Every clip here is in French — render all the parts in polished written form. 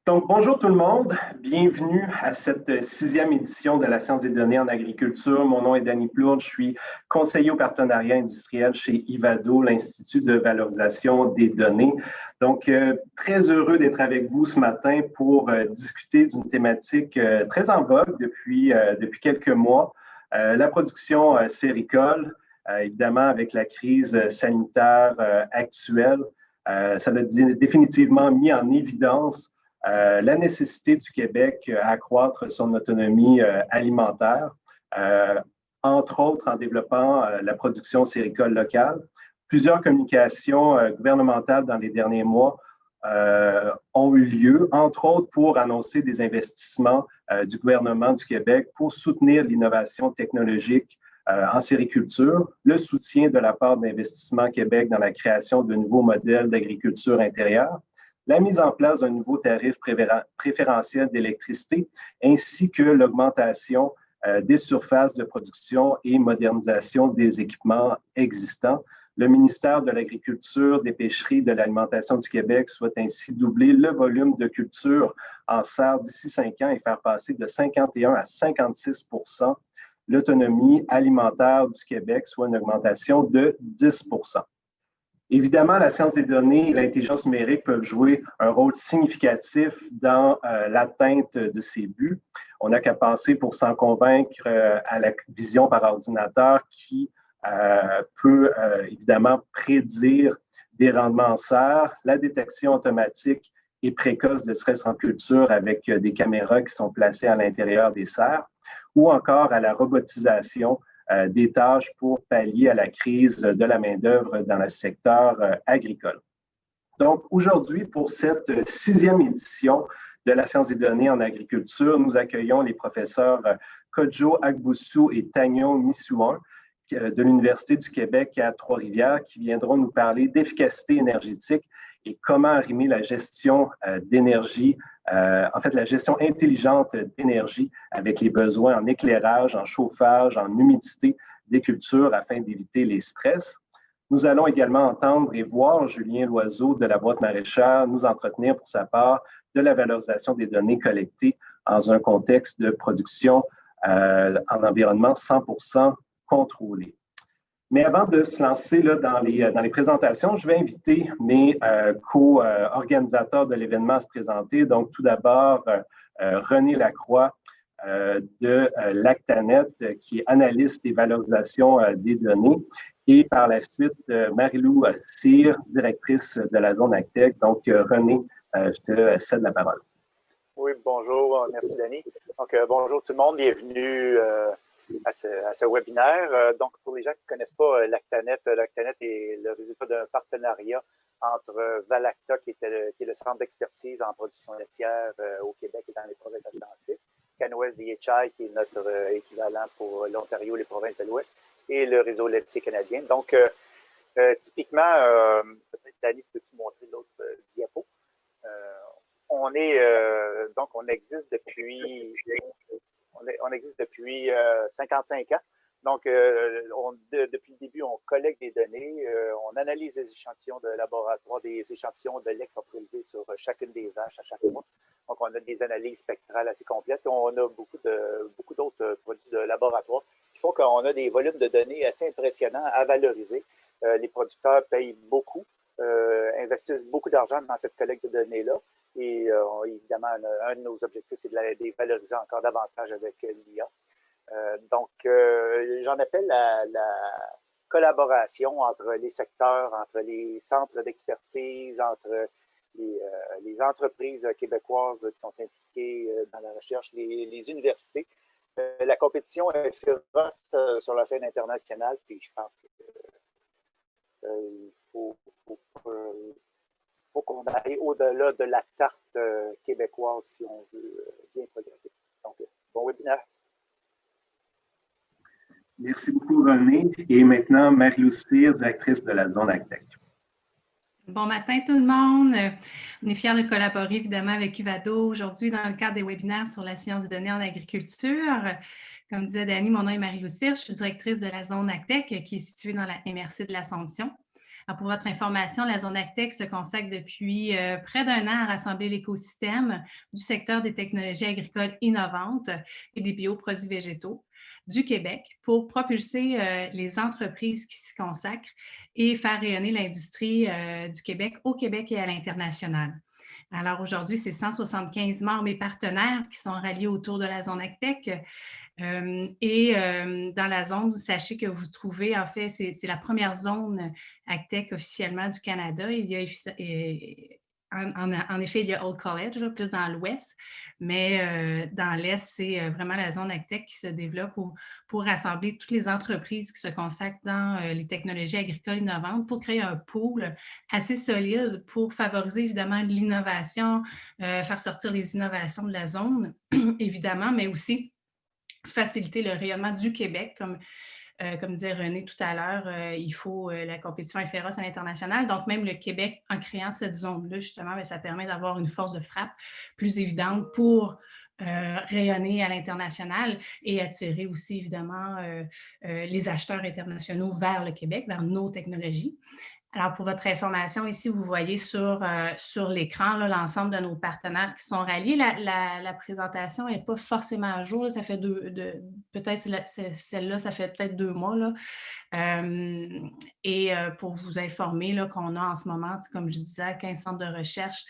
Donc, bonjour tout le monde. Bienvenue à cette sixième édition de la science des données en agriculture. Mon nom est Danny Plourde. Je suis conseiller au partenariat industriel chez Ivado, l'Institut de valorisation des données. Donc, très heureux d'être avec vous ce matin pour discuter d'une thématique très en vogue depuis quelques mois, la production séricole. Évidemment, avec la crise sanitaire actuelle, ça l'a définitivement mis en évidence la nécessité du Québec à accroître son autonomie alimentaire, entre autres en développant la production séricole locale. Plusieurs communications gouvernementales dans les derniers mois ont eu lieu, entre autres pour annoncer des investissements du gouvernement du Québec pour soutenir l'innovation technologique en sériculture, le soutien de la part d'Investissement Québec dans la création de nouveaux modèles d'agriculture intérieure, la mise en place d'un nouveau tarif préférentiel d'électricité, ainsi que l'augmentation des surfaces de production et modernisation des équipements existants. Le ministère de l'Agriculture, des Pêcheries et de l'Alimentation du Québec souhaite ainsi doubler le volume de culture en serre d'ici 5 ans et faire passer de 51 à 56 l'autonomie alimentaire du Québec, soit une augmentation de 10 Évidemment, la science des données et l'intelligence numérique peuvent jouer un rôle significatif dans l'atteinte de ces buts. On n'a qu'à penser pour s'en convaincre à la vision par ordinateur qui peut évidemment prédire des rendements en serre, la détection automatique et précoce de stress en culture avec des caméras qui sont placées à l'intérieur des serres, ou encore à la robotisation des tâches pour pallier à la crise de la main-d'œuvre dans le secteur agricole. Donc, aujourd'hui, pour cette sixième édition de la science des données en agriculture, nous accueillons les professeurs Kodjo Agboussou et Tagnon Missouan de l'Université du Québec à Trois-Rivières qui viendront nous parler d'efficacité énergétique et comment arrimer la gestion d'énergie, la gestion intelligente d'énergie avec les besoins en éclairage, en chauffage, en humidité des cultures afin d'éviter les stress. Nous allons également entendre et voir Julien Loiseau de la boîte maraîchère nous entretenir pour sa part de la valorisation des données collectées dans un contexte de production en environnement 100% contrôlé. Mais avant de se lancer là, dans les présentations, je vais inviter mes co-organisateurs de l'événement à se présenter. Donc, tout d'abord, René Lacroix de Lactanet, qui est analyste des valorisations des données. Et par la suite, Marie-Lou Cyr, directrice de la zone AgTech. Donc, René, je te cède la parole. Oui, bonjour. Merci, Danny. Donc, bonjour tout le monde. Bienvenue à ce webinaire. Donc, pour les gens qui ne connaissent pas Lactanet, Lactanet est le résultat d'un partenariat entre Valacta, qui est le centre d'expertise en production laitière au Québec et dans les provinces atlantiques, CanOest DHI, qui est notre équivalent pour l'Ontario et les provinces de l'Ouest, et le réseau laitier canadien. Donc, typiquement, peut-être, Danny, peux-tu montrer l'autre diapo? Donc, on existe depuis 55 ans. Donc, depuis le début, on collecte des données, on analyse des échantillons de laboratoire, des échantillons de lait qui sont prélevés sur chacune des vaches à chaque mois. Donc, on a des analyses spectrales assez complètes. On a beaucoup d'autres produits de laboratoire qui font qu'on a des volumes de données assez impressionnants à valoriser. Les producteurs payent beaucoup, investissent beaucoup d'argent dans cette collecte de données-là. Et évidemment, un de nos objectifs, c'est de les valoriser encore davantage avec l'IA. Donc, j'en appelle la collaboration entre les secteurs, entre les centres d'expertise, entre les entreprises québécoises qui sont impliquées dans la recherche, les universités. La compétition est féroce sur la scène internationale, puis je pense qu'il faut qu'on aille au-delà de la tarte québécoise si on veut bien progresser. Donc, bon webinaire. Merci beaucoup, René. Et maintenant, Marie-Lou Cyr, directrice de la zone AgTech. Bon matin tout le monde. On est fiers de collaborer évidemment avec Ivado aujourd'hui dans le cadre des webinaires sur la science des données en agriculture. Comme disait Danny, mon nom est Marie-Lou Cyr, je suis directrice de la zone AgTech qui est située dans la MRC de l'Assomption. Alors, pour votre information, la zone AgTech se consacre depuis près d'1 an à rassembler l'écosystème du secteur des technologies agricoles innovantes et des bioproduits végétaux du Québec pour propulser les entreprises qui s'y consacrent et faire rayonner l'industrie du Québec au Québec et à l'international. Alors aujourd'hui, c'est 175 membres et partenaires qui sont ralliés autour de la zone AgTech. Dans la zone, sachez que vous trouvez, en fait, c'est la première zone AgTech officiellement du Canada. Il y a en effet, il y a Old College, là, plus dans l'ouest, mais dans l'est, c'est vraiment la zone AgTech qui se développe pour rassembler toutes les entreprises qui se consacrent dans les technologies agricoles innovantes pour créer un pool assez solide pour favoriser évidemment l'innovation, faire sortir les innovations de la zone, évidemment, mais aussi faciliter le rayonnement du Québec, comme disait René tout à l'heure, la compétition est féroce à l'international. Donc, même le Québec, en créant cette zone-là, justement, ça permet d'avoir une force de frappe plus évidente pour rayonner à l'international et attirer aussi, évidemment, les acheteurs internationaux vers le Québec, vers nos technologies. Alors, pour votre information, ici, vous voyez sur l'écran l'ensemble de nos partenaires qui sont ralliés. La présentation n'est pas forcément à jour. Là, ça fait peut-être celle-là, ça fait peut-être 2 mois. Là. Pour vous informer qu'on a en ce moment, comme je disais, 15 centres de recherche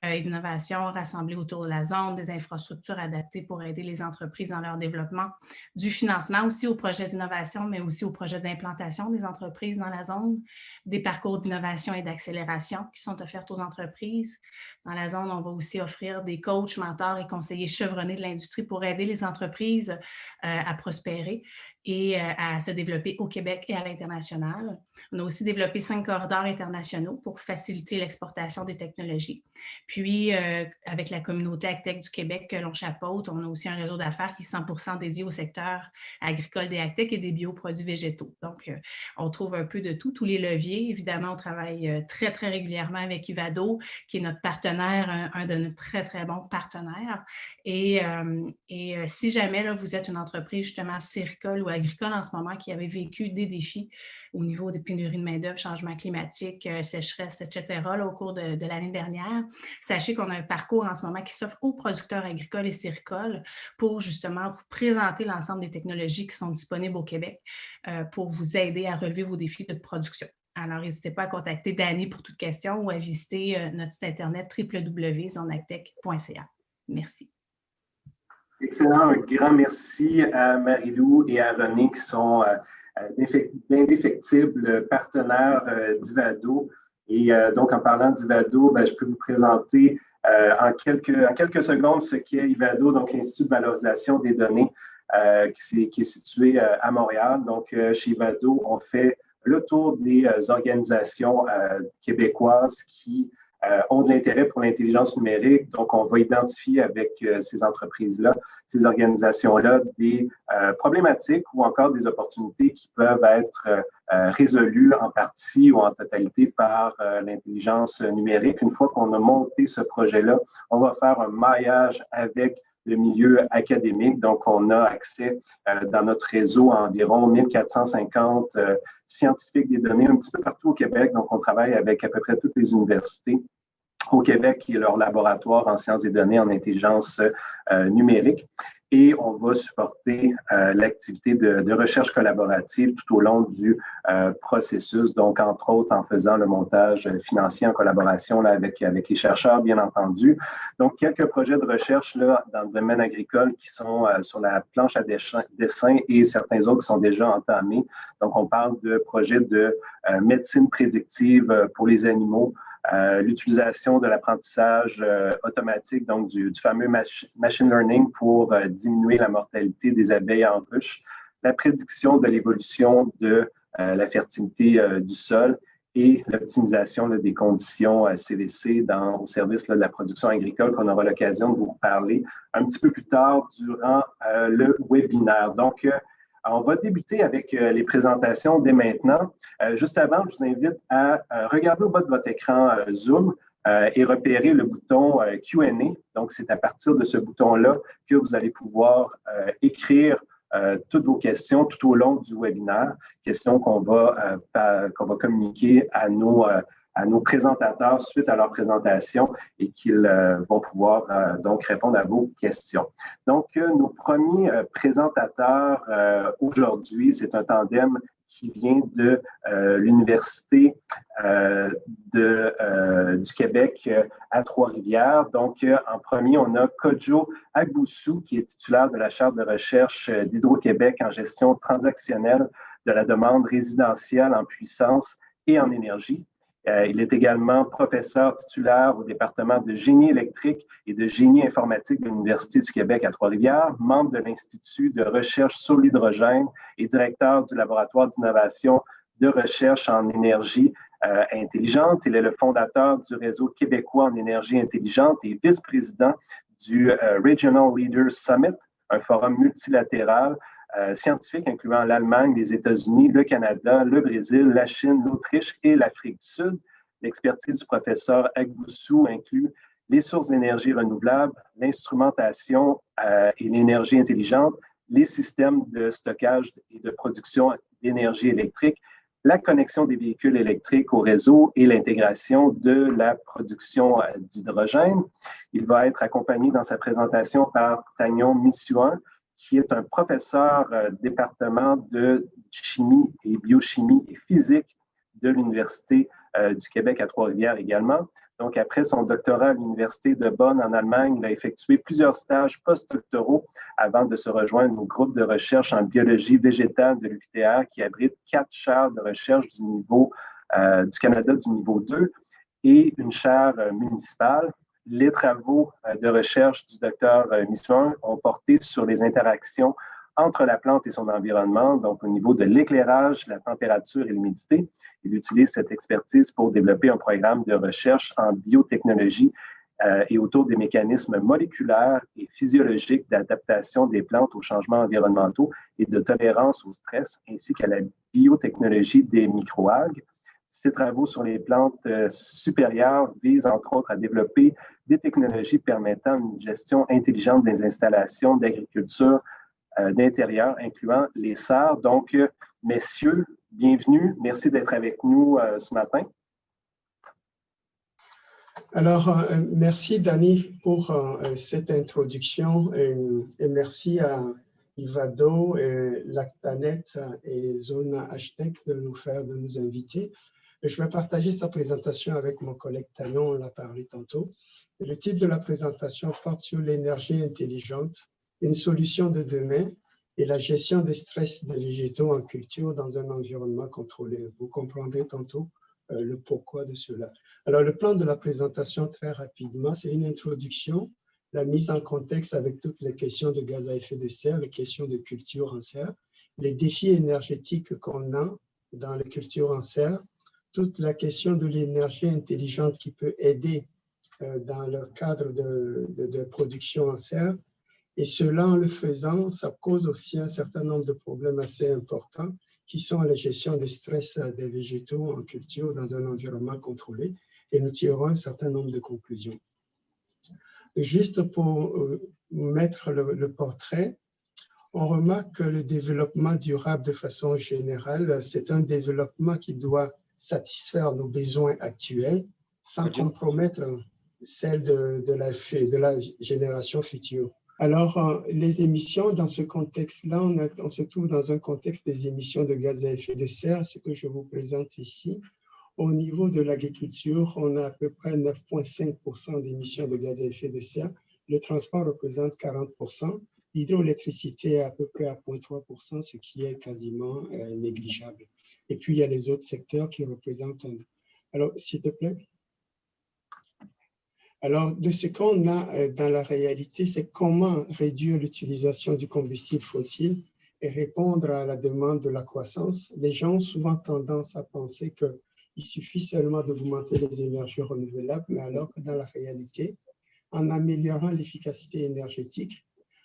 et d'innovation rassemblés autour de la zone, des infrastructures adaptées pour aider les entreprises dans leur développement, du financement aussi aux projets d'innovation, mais aussi aux projets d'implantation des entreprises dans la zone, des parcours d'innovation et d'accélération qui sont offerts aux entreprises. Dans la zone, on va aussi offrir des coachs, mentors et conseillers chevronnés de l'industrie pour aider les entreprises à prospérer et à se développer au Québec et à l'international. On a aussi développé 5 corridors internationaux pour faciliter l'exportation des technologies. Puis, avec la communauté AgTech du Québec que l'on chapeaute, on a aussi un réseau d'affaires qui est 100% dédié au secteur agricole des AgTech et des bioproduits végétaux. Donc, on trouve un peu de tout, tous les leviers. Évidemment, on travaille très, très régulièrement avec Ivado, qui est notre partenaire, un de nos très, très bons partenaires. Et si jamais là, vous êtes une entreprise justement circole ou agricole en ce moment qui avait vécu des défis au niveau des pénuries de main-d'œuvre, changement climatique, sécheresse, etc., là, au cours de l'année dernière, sachez qu'on a un parcours en ce moment qui s'offre aux producteurs agricoles et circoles pour justement vous présenter l'ensemble des technologies qui sont disponibles au Québec pour vous aider à relever vos défis de production. Alors, n'hésitez pas à contacter Dani pour toute question ou à visiter notre site internet www.zonagtech.ca. Merci. Excellent. Un grand merci à Marie-Lou et à René qui sont d'indéfectibles partenaires d'Ivado. Et donc, en parlant d'Ivado, je peux vous présenter en quelques secondes ce qu'est Ivado, donc l'Institut de valorisation des données qui est situé à Montréal. Donc, chez Ivado, on fait le tour des organisations québécoises qui ont de l'intérêt pour l'intelligence numérique. Donc, on va identifier avec ces entreprises-là, ces organisations-là, des problématiques ou encore des opportunités qui peuvent être résolues en partie ou en totalité par l'intelligence numérique. Une fois qu'on a monté ce projet-là, on va faire un maillage avec le milieu académique. Donc, on a accès dans notre réseau à environ 1450 scientifiques des données un petit peu partout au Québec. Donc, on travaille avec à peu près toutes les universités au Québec qui est leur laboratoire en sciences des données en intelligence numérique. Et on va supporter l'activité de recherche collaborative tout au long du processus, donc entre autres en faisant le montage financier en collaboration là, avec les chercheurs, bien entendu. Donc, quelques projets de recherche là, dans le domaine agricole qui sont sur la planche à dessin et certains autres qui sont déjà entamés. Donc, on parle de projets de médecine prédictive pour les animaux, l'utilisation de l'apprentissage automatique, donc du fameux machine learning pour diminuer la mortalité des abeilles en ruche, la prédiction de l'évolution de la fertilité du sol et l'optimisation des conditions CVC au service de la production agricole qu'on aura l'occasion de vous reparler un petit peu plus tard durant le webinaire. Donc, on va débuter avec les présentations dès maintenant. Juste avant, je vous invite à regarder au bas de votre écran Zoom et repérer le bouton Q&A. Donc, c'est à partir de ce bouton-là que vous allez pouvoir écrire toutes vos questions tout au long du webinaire, questions qu'on va communiquer à nos présentateurs suite à leur présentation et qu'ils vont pouvoir donc répondre à vos questions. Donc, nos premiers présentateurs aujourd'hui, c'est un tandem qui vient de l'Université du Québec à Trois-Rivières. Donc, en premier, on a Kodjo Agboussou, qui est titulaire de la chaire de recherche d'Hydro-Québec en gestion transactionnelle de la demande résidentielle en puissance et en énergie. Il est également professeur titulaire au département de génie électrique et de génie informatique de l'Université du Québec à Trois-Rivières, membre de l'Institut de recherche sur l'hydrogène et directeur du laboratoire d'innovation de recherche en énergie intelligente. Il est le fondateur du réseau québécois en énergie intelligente et vice-président du Regional Leaders Summit, un forum multilatéral scientifique incluant l'Allemagne, les États-Unis, le Canada, le Brésil, la Chine, l'Autriche et l'Afrique du Sud. L'expertise du professeur Agboussou inclut les sources d'énergie renouvelables, l'instrumentation et l'énergie intelligente, les systèmes de stockage et de production d'énergie électrique, la connexion des véhicules électriques au réseau et l'intégration de la production d'hydrogène. Il va être accompagné dans sa présentation par Tagnon Missuan, qui est un professeur département de chimie et biochimie et physique de l'Université du Québec à Trois-Rivières également. Donc, après son doctorat à l'Université de Bonn en Allemagne, il a effectué plusieurs stages postdoctoraux avant de se rejoindre au groupe de recherche en biologie végétale de l'UQTR qui abrite 4 chaires de recherche du Canada du niveau 2 et une chaire municipale. Les travaux de recherche du Dr Missuan ont porté sur les interactions entre la plante et son environnement, donc au niveau de l'éclairage, la température et l'humidité. Il utilise cette expertise pour développer un programme de recherche en biotechnologie et autour des mécanismes moléculaires et physiologiques d'adaptation des plantes aux changements environnementaux et de tolérance au stress, ainsi qu'à la biotechnologie des microalgues. Ces travaux sur les plantes supérieures visent entre autres à développer des technologies permettant une gestion intelligente des installations d'agriculture d'intérieur, incluant les serres. Donc, messieurs, bienvenue. Merci d'être avec nous ce matin. Alors, merci Dani pour cette introduction et merci à Ivado, Lactanet et Zona Hashtag de nous inviter. Je vais partager sa présentation avec mon collègue Tagnon, on l'a parlé tantôt. Le titre de la présentation porte sur l'énergie intelligente, une solution de demain et la gestion des stress des végétaux en culture dans un environnement contrôlé. Vous comprendrez tantôt le pourquoi de cela. Alors, le plan de la présentation, très rapidement, c'est une introduction, la mise en contexte avec toutes les questions de gaz à effet de serre, les questions de culture en serre, les défis énergétiques qu'on a dans les cultures en serre, toute la question de l'énergie intelligente qui peut aider dans le cadre de production en serre. Et cela, en le faisant, ça cause aussi un certain nombre de problèmes assez importants qui sont la gestion des stress des végétaux en culture dans un environnement contrôlé. Et nous tirerons un certain nombre de conclusions. Juste pour mettre le portrait, on remarque que le développement durable de façon générale, c'est un développement qui doit satisfaire nos besoins actuels sans compromettre celle de la génération future. Alors, les émissions, dans ce contexte-là, on se trouve dans un contexte des émissions de gaz à effet de serre, ce que je vous présente ici. Au niveau de l'agriculture, on a à peu près 9,5% d'émissions de gaz à effet de serre. Le transport représente 40%. L'hydroélectricité est à peu près à 0,3%, ce qui est quasiment négligeable. Et puis, il y a les autres secteurs qui représentent... Alors, s'il te plaît. Alors, de ce qu'on a dans la réalité, c'est comment réduire l'utilisation du combustible fossile et répondre à la demande de la croissance. Les gens ont souvent tendance à penser qu'il suffit seulement d'augmenter les énergies renouvelables, mais alors que dans la réalité, en améliorant l'efficacité énergétique,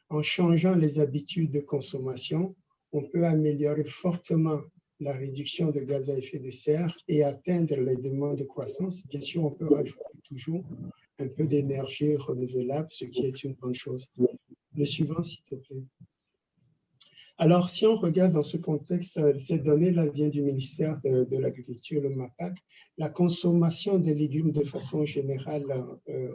en changeant les habitudes de consommation, on peut améliorer fortement la réduction de gaz à effet de serre et atteindre les demandes de croissance. Bien sûr, on peut rajouter toujours un peu d'énergie renouvelable, ce qui est une bonne chose. Le suivant, s'il te plaît. Alors, si on regarde dans ce contexte, ces données-là viennent du ministère de l'Agriculture, le MAPAC. La consommation des légumes de façon générale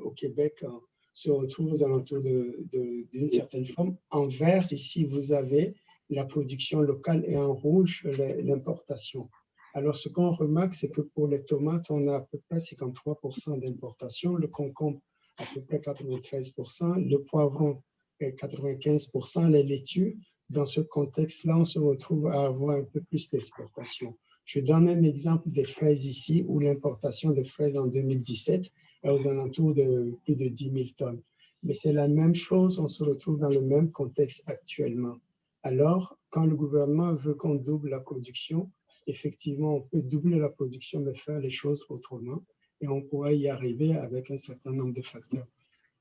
au Québec se retrouve aux alentours d'une certaine forme. En vert, ici, vous avez la production locale et en rouge, l'importation. Alors, ce qu'on remarque, c'est que pour les tomates, on a à peu près 53% d'importation, le concombre à peu près 93%, le poivron 95%, les laitues. Dans ce contexte-là, on se retrouve à avoir un peu plus d'exportation. Je donne un exemple des fraises ici, où l'importation de fraises en 2017 est aux alentours de plus de 10 000 tonnes. Mais c'est la même chose, on se retrouve dans le même contexte actuellement. Alors, quand le gouvernement veut qu'on double la production, effectivement, on peut doubler la production, mais faire les choses autrement. Et on pourra y arriver avec un certain nombre de facteurs.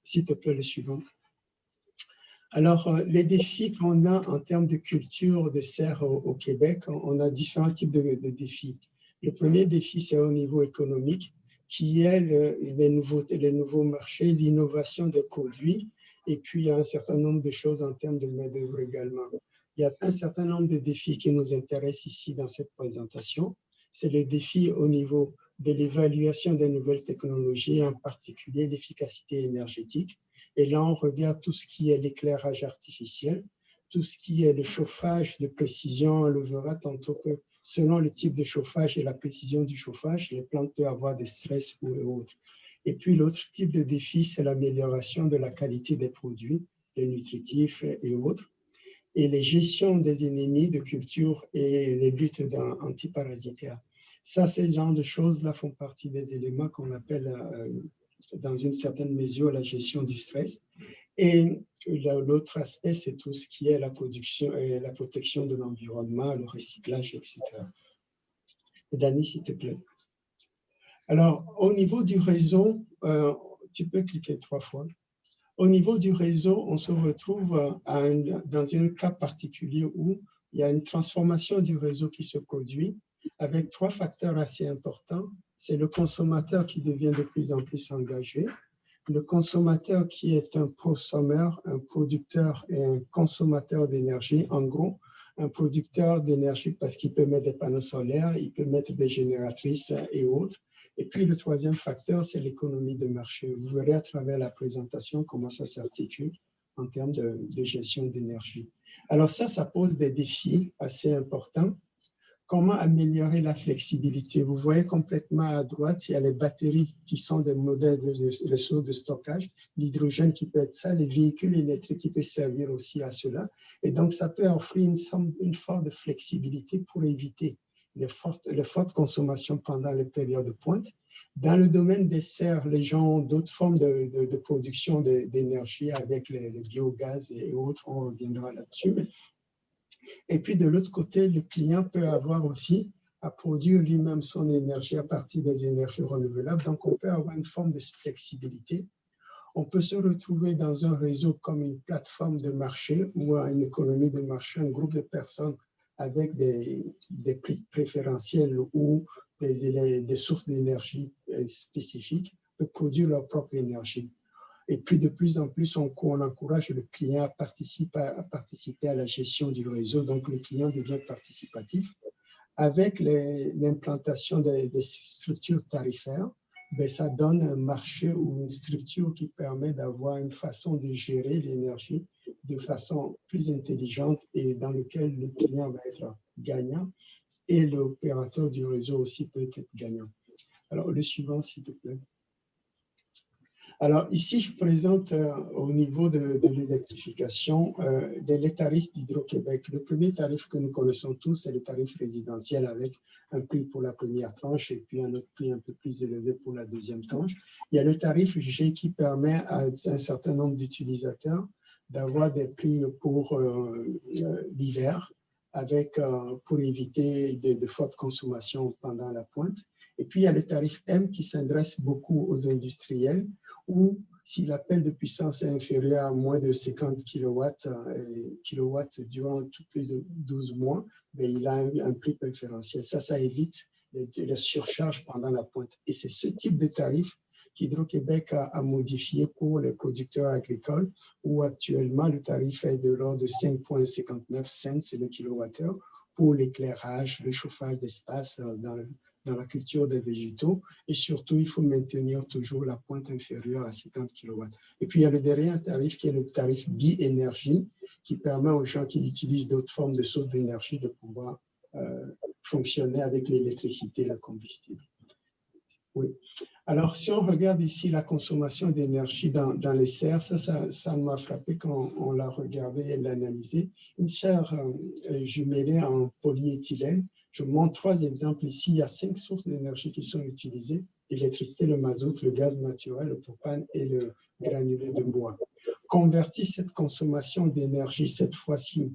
S'il te plaît, le suivant. Alors, les défis qu'on a en termes de culture de serre au Québec, on a différents types de défis. Le premier défi, c'est au niveau économique, qui est les nouveaux marchés, l'innovation des produits, et puis il y a un certain nombre de choses en termes de main-d'œuvre également. Il y a un certain nombre de défis qui nous intéressent ici dans cette présentation. C'est le défi au niveau de l'évaluation des nouvelles technologies, en particulier l'efficacité énergétique. Et là, on regarde tout ce qui est l'éclairage artificiel, tout ce qui est le chauffage de précision. On le verra tantôt que selon le type de chauffage et la précision du chauffage, les plantes peuvent avoir des stress ou autres. Et puis, l'autre type de défi, c'est l'amélioration de la qualité des produits, les nutritifs et autres, et les gestions des ennemis de culture et les luttes antiparasitaires. Ça, ces genres de choses-là font partie des éléments qu'on appelle dans une certaine mesure la gestion du stress. Et l'autre aspect, c'est tout ce qui est la production et la protection de l'environnement, le recyclage, etc. Dani, s'il te plaît. Alors, au niveau du réseau, tu peux cliquer 3 fois. Au niveau du réseau, on se retrouve dans un cas particulier où il y a une transformation du réseau qui se produit avec 3 facteurs assez importants. C'est le consommateur qui devient de plus en plus engagé, le consommateur qui est un prosommeur, un producteur et un consommateur d'énergie. En gros, un producteur d'énergie parce qu'il peut mettre des panneaux solaires, il peut mettre des génératrices et autres. Et puis le troisième facteur, c'est l'économie de marché. Vous verrez à travers la présentation comment ça s'articule en termes de gestion d'énergie. Alors ça pose des défis assez importants. Comment améliorer la flexibilité? Vous voyez complètement à droite, il y a les batteries qui sont des modèles de réseaux de stockage, l'hydrogène qui peut être ça, les véhicules électriques qui peuvent servir aussi à cela. Et donc, ça peut offrir une forme de flexibilité pour éviter les fortes consommations pendant les périodes de pointe. Dans le domaine des serres, les gens ont d'autres formes de production d'énergie avec les biogaz et autres, on reviendra là-dessus. Et puis de l'autre côté, le client peut avoir aussi à produire lui-même son énergie à partir des énergies renouvelables. Donc, on peut avoir une forme de flexibilité. On peut se retrouver dans un réseau comme une plateforme de marché ou une économie de marché, un groupe de personnes avec des prix préférentiels ou des sources d'énergie spécifiques peuvent produire leur propre énergie. Et puis, de plus en plus, on encourage le client à participer à la gestion du réseau. Donc, le client devient participatif. Avec l'implantation des structures tarifaires, ben, ça donne un marché ou une structure qui permet d'avoir une façon de gérer l'énergie de façon plus intelligente et dans laquelle le client va être gagnant et l'opérateur du réseau aussi peut être gagnant. Alors, le suivant, s'il te plaît. Alors, ici, je présente au niveau de l'électrification les tarifs d'Hydro-Québec. Le premier tarif que nous connaissons tous, c'est le tarif résidentiel avec un prix pour la première tranche et puis un autre prix un peu plus élevé pour la deuxième tranche. Il y a le tarif G qui permet à un certain nombre d'utilisateurs d'avoir des prix pour l'hiver pour éviter de fortes consommations pendant la pointe. Et puis, il y a le tarif M qui s'adresse beaucoup aux industriels ou si l'appel de puissance est inférieur à moins de 50 kW durant plus de 12 mois, bien, il a un prix préférentiel. Ça évite les surcharges pendant la pointe. Et c'est ce type de tarif qu'Hydro-Québec a modifié pour les producteurs agricoles, où actuellement le tarif est de l'ordre de 5,59 cents le kilowattheure pour l'éclairage, le chauffage d'espace dans la culture des végétaux. Et surtout, il faut maintenir toujours la pointe inférieure à 50 kW. Et puis, il y a le dernier tarif qui est le tarif bi-énergie, qui permet aux gens qui utilisent d'autres formes de sources d'énergie de pouvoir fonctionner avec l'électricité et le combustible. Oui. Alors, si on regarde ici la consommation d'énergie dans les serres, ça m'a frappé quand on l'a regardé et l'analysé. Une serre jumelée en polyéthylène. Je montre 3 exemples ici. Il y a 5 sources d'énergie qui sont utilisées: l'électricité, le mazout, le gaz naturel, le propane et le granulé de bois. Convertir cette consommation d'énergie, cette fois-ci,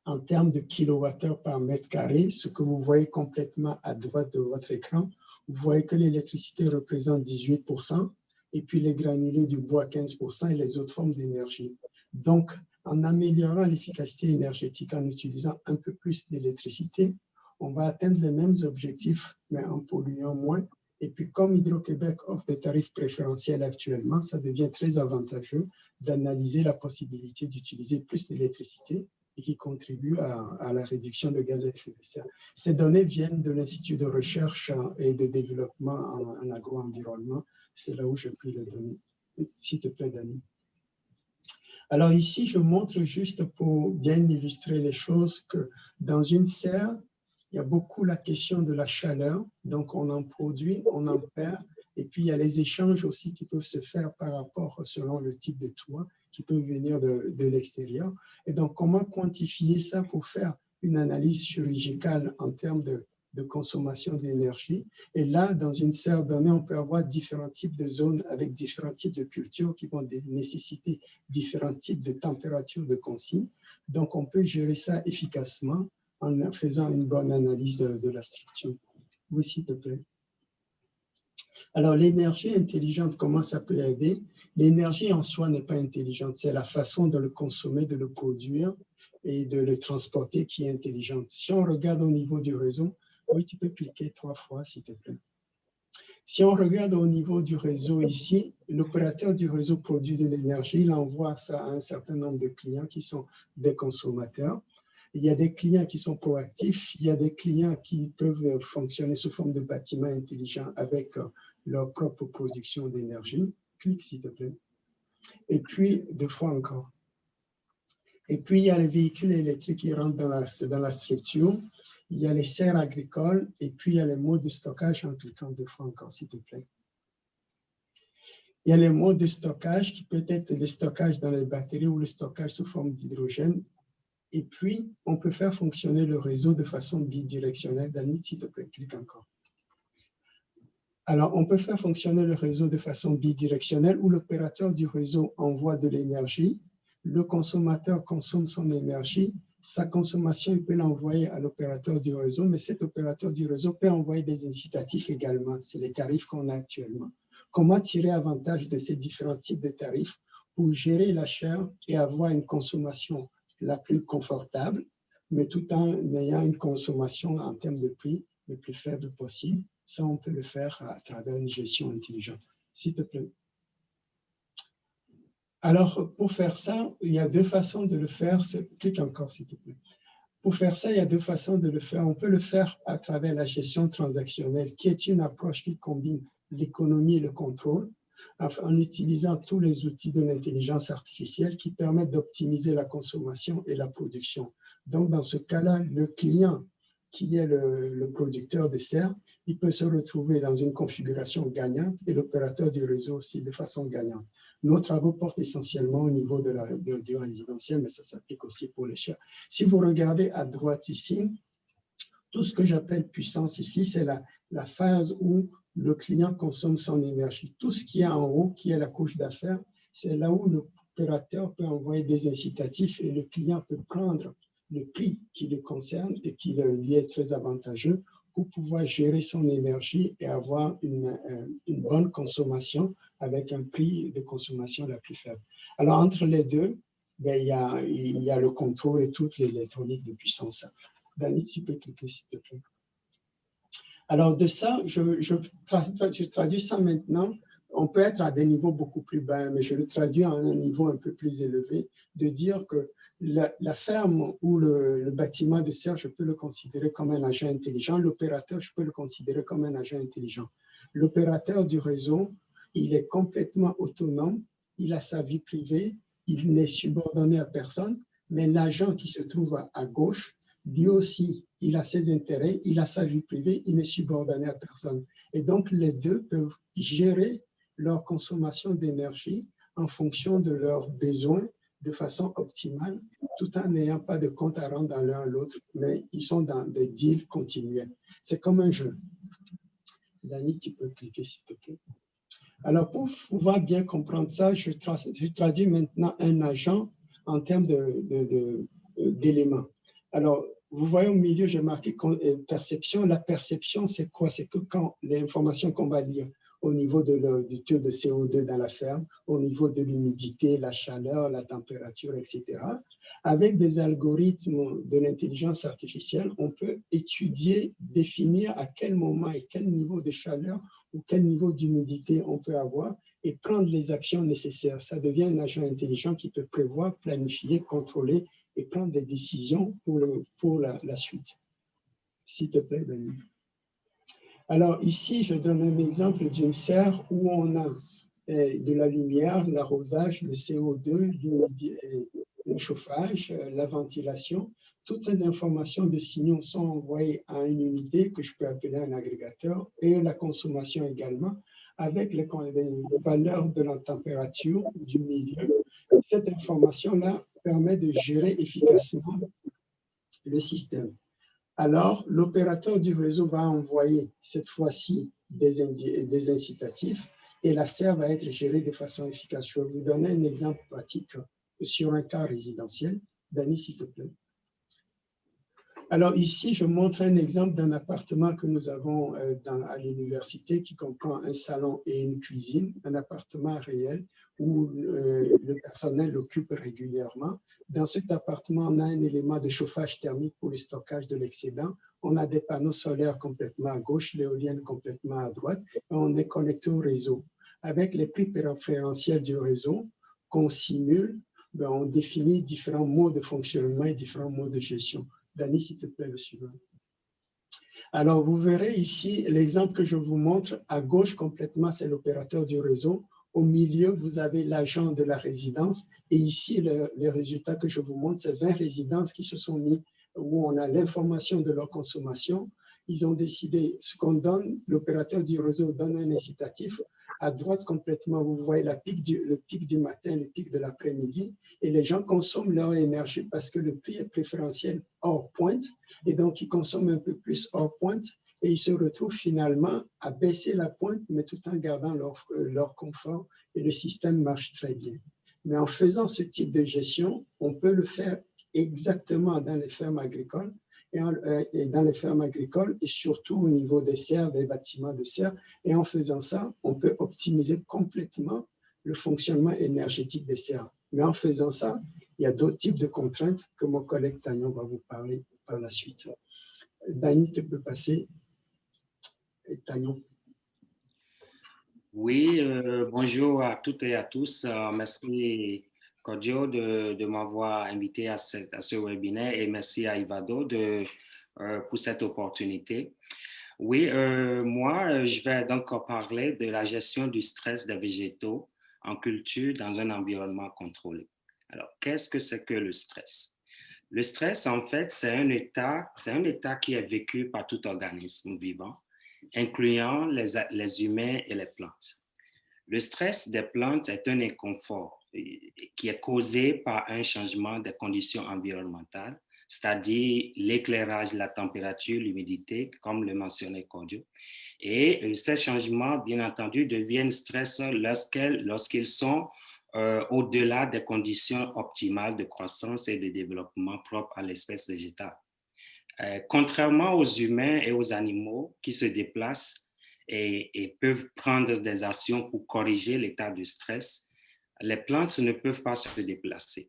en termes de kilowattheure par mètre carré, ce que vous voyez complètement à droite de votre écran, vous voyez que l'électricité représente 18%, et puis les granulés du bois 15% et les autres formes d'énergie. Donc, en améliorant l'efficacité énergétique, en utilisant un peu plus d'électricité, on va atteindre les mêmes objectifs, mais en polluant moins. Et puis, comme Hydro-Québec offre des tarifs préférentiels actuellement, ça devient très avantageux d'analyser la possibilité d'utiliser plus d'électricité et qui contribue à la réduction de gaz à effet de serre. Ces données viennent de l'Institut de recherche et de développement en agro-environnement. C'est là où j'ai pris les données. S'il te plaît, Dani. Alors ici, je montre juste pour bien illustrer les choses que dans une serre, il y a beaucoup la question de la chaleur. Donc, on en produit, on en perd. Et puis, il y a les échanges aussi qui peuvent se faire par rapport, selon le type de toit, qui peuvent venir de l'extérieur. Et donc, comment quantifier ça pour faire une analyse chirurgicale en termes de consommation d'énergie? Et là, dans une serre donnée, on peut avoir différents types de zones avec différents types de cultures qui vont nécessiter différents types de températures de consigne. Donc, on peut gérer ça efficacement en faisant une bonne analyse de la structure. Oui, s'il te plaît. Alors, l'énergie intelligente, comment ça peut aider? L'énergie en soi n'est pas intelligente, c'est la façon de le consommer, de le produire et de le transporter qui est intelligente. Si on regarde au niveau du réseau, oui, tu peux cliquer 3 fois, s'il te plaît. Si on regarde au niveau du réseau ici, l'opérateur du réseau produit de l'énergie, il envoie ça à un certain nombre de clients qui sont des consommateurs. Il y a des clients qui sont proactifs, il y a des clients qui peuvent fonctionner sous forme de bâtiments intelligents avec leur propre production d'énergie. Clique, s'il te plaît. Et puis, 2 fois encore. Et puis, il y a les véhicules électriques qui rentrent dans la structure. Il y a les serres agricoles. Et puis, il y a les modes de stockage en cliquant 2 fois encore, s'il te plaît. Il y a les modes de stockage qui peut être le stockage dans les batteries ou le stockage sous forme d'hydrogène. Et puis, on peut faire fonctionner le réseau de façon bidirectionnelle. Dani, s'il te plaît, clique encore. Alors, on peut faire fonctionner le réseau de façon bidirectionnelle où l'opérateur du réseau envoie de l'énergie, le consommateur consomme son énergie, sa consommation, il peut l'envoyer à l'opérateur du réseau, mais cet opérateur du réseau peut envoyer des incitatifs également. C'est les tarifs qu'on a actuellement. Comment tirer avantage de ces différents types de tarifs pour gérer l'achat et avoir une consommation la plus confortable, mais tout en ayant une consommation en termes de prix le plus faible possible. Ça, on peut le faire à travers une gestion intelligente. S'il te plaît. Alors, pour faire ça, il y a 2 façons de le faire. Clique encore, s'il te plaît. Pour faire ça, il y a 2 façons de le faire. On peut le faire à travers la gestion transactionnelle, qui est une approche qui combine l'économie et le contrôle, en utilisant tous les outils de l'intelligence artificielle qui permettent d'optimiser la consommation et la production. Donc, dans ce cas-là, le client, qui est le producteur de serre, il peut se retrouver dans une configuration gagnante et l'opérateur du réseau aussi de façon gagnante. Nos travaux portent essentiellement au niveau du résidentiel, mais ça s'applique aussi pour les chats. Si vous regardez à droite ici, tout ce que j'appelle puissance ici, c'est la phase où le client consomme son énergie. Tout ce qui est en haut, qui est la couche d'affaires, c'est là où l'opérateur peut envoyer des incitatifs et le client peut prendre le prix qui le concerne et qui lui est très avantageux pour pouvoir gérer son énergie et avoir une bonne consommation avec un prix de consommation la plus faible. Alors, entre les deux, ben, il y a le contrôle et toute l'électronique de puissance. Dani, tu peux cliquer, s'il te plaît. Alors, de ça, je traduis ça maintenant. On peut être à des niveaux beaucoup plus bas, mais je le traduis à un niveau un peu plus élevé, de dire que la ferme ou le bâtiment de serre, je peux le considérer comme un agent intelligent. L'opérateur, je peux le considérer comme un agent intelligent. L'opérateur du réseau, il est complètement autonome, il a sa vie privée, il n'est subordonné à personne, mais l'agent qui se trouve à gauche, lui aussi, il a ses intérêts, il a sa vie privée, il n'est subordonné à personne. Et donc, les deux peuvent gérer leur consommation d'énergie en fonction de leurs besoins de façon optimale, tout en n'ayant pas de compte à rendre dans l'un à l'autre, mais ils sont dans des deals continuels. C'est comme un jeu. Dani, tu peux cliquer s'il te plaît. Alors, pour pouvoir bien comprendre ça, je traduis maintenant un agent en termes d'éléments. Alors, vous voyez au milieu, j'ai marqué perception. La perception, c'est quoi? C'est que quand l'information qu'on va lire au niveau du taux de CO2 dans la ferme, au niveau de l'humidité, la chaleur, la température, etc., avec des algorithmes de l'intelligence artificielle, on peut étudier, définir à quel moment et quel niveau de chaleur ou quel niveau d'humidité on peut avoir et prendre les actions nécessaires. Ça devient un agent intelligent qui peut prévoir, planifier, contrôler et prendre des décisions pour la suite. S'il te plaît, Dani. Alors ici, je donne un exemple d'une serre où on a de la lumière, l'arrosage, le CO2, le chauffage, la ventilation. Toutes ces informations de signaux sont envoyées à une unité que je peux appeler un agrégateur et la consommation également avec les valeurs de la température du milieu. Cette information-là permet de gérer efficacement le système. Alors, l'opérateur du réseau va envoyer cette fois-ci des incitatifs et la serre va être gérée de façon efficace. Je vais vous donner un exemple pratique sur un cas résidentiel. Dani, s'il te plaît. Alors ici, je montre un exemple d'un appartement que nous avons à l'université qui comprend un salon et une cuisine, un appartement réel où le personnel l'occupe régulièrement. Dans cet appartement, on a un élément de chauffage thermique pour le stockage de l'excédent. On a des panneaux solaires complètement à gauche, l'éolienne complètement à droite, et on est connecté au réseau. Avec les prix préférentiels du réseau qu'on simule, on définit différents modes de fonctionnement et différents modes de gestion. Dani, s'il te plaît, le suivant. Alors, vous verrez ici l'exemple que je vous montre. À gauche, complètement, c'est l'opérateur du réseau. Au milieu, vous avez l'agent de la résidence. Et ici, les résultats que je vous montre, c'est 20 résidences qui se sont mis où on a l'information de leur consommation. Ils ont décidé ce qu'on donne. L'opérateur du réseau donne un incitatif. À droite, complètement, vous voyez le pic du matin, le pic de l'après-midi. Et les gens consomment leur énergie parce que le prix est préférentiel hors pointe. Et donc, ils consomment un peu plus hors pointe. Et ils se retrouvent finalement à baisser la pointe, mais tout en gardant leur confort. Et le système marche très bien. Mais en faisant ce type de gestion, on peut le faire exactement dans les fermes agricoles. Et dans les fermes agricoles et surtout au niveau des serres, des bâtiments de serre. Et en faisant ça, on peut optimiser complètement le fonctionnement énergétique des serres. Mais en faisant ça, il y a d'autres types de contraintes que mon collègue Tagnon va vous parler par la suite. Dani, tu peux passer. Tagnon. Oui, bonjour à toutes et à tous. Merci Kodjo de m'avoir invité à ce webinaire et merci à Ivado pour cette opportunité. Oui, moi, je vais donc parler de la gestion du stress des végétaux en culture dans un environnement contrôlé. Alors, qu'est-ce que c'est que le stress? Le stress, en fait, c'est un état qui est vécu par tout organisme vivant, incluant les humains et les plantes. Le stress des plantes est un inconfort qui est causé par un changement des conditions environnementales, c'est-à-dire l'éclairage, la température, l'humidité, comme le mentionnait Kodjo. Et ces changements, bien entendu, deviennent stressants lorsqu'ils sont au-delà des conditions optimales de croissance et de développement propres à l'espèce végétale. Contrairement aux humains et aux animaux qui se déplacent et peuvent prendre des actions pour corriger l'état de stress, les plantes ne peuvent pas se déplacer.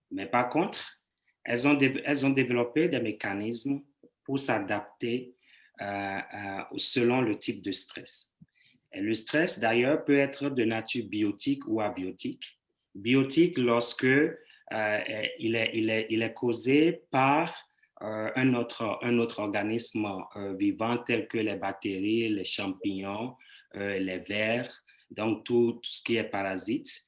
Mais par contre, elles ont développé des mécanismes pour s'adapter selon le type de stress. Et le stress, d'ailleurs, peut être de nature biotique ou abiotique. Biotique lorsque il est causé par un autre organisme vivant tel que les bactéries, les champignons, les vers, donc tout ce qui est parasite.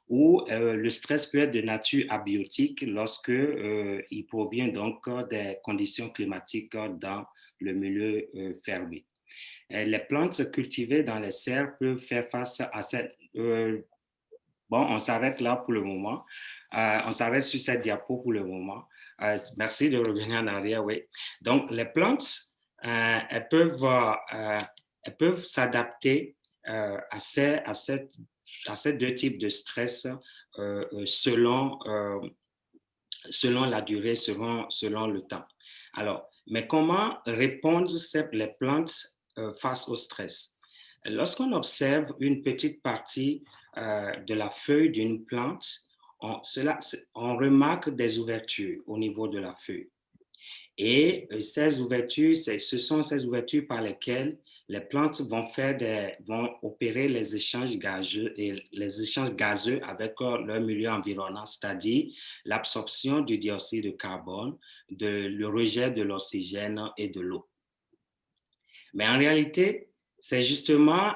Ou le stress peut être de nature abiotique lorsque il provient donc des conditions climatiques dans le milieu fermé. Les plantes cultivées dans les serres peuvent faire face à cette... bon, on s'arrête là pour le moment. On s'arrête sur cette diapo pour le moment. Merci de revenir en arrière, oui. Donc, les plantes, elles peuvent s'adapter à ces deux types de stress selon la durée, selon le temps. Alors, mais comment répondre les plantes face au stress? Lorsqu'on observe une petite partie de la feuille d'une plante, on remarque des ouvertures au niveau de la feuille. Et ces ouvertures, ce sont ces ouvertures par lesquelles les plantes vont opérer les échanges gazeux avec leur milieu environnant, c'est-à-dire l'absorption du dioxyde de carbone, le rejet de l'oxygène et de l'eau. Mais en réalité, c'est justement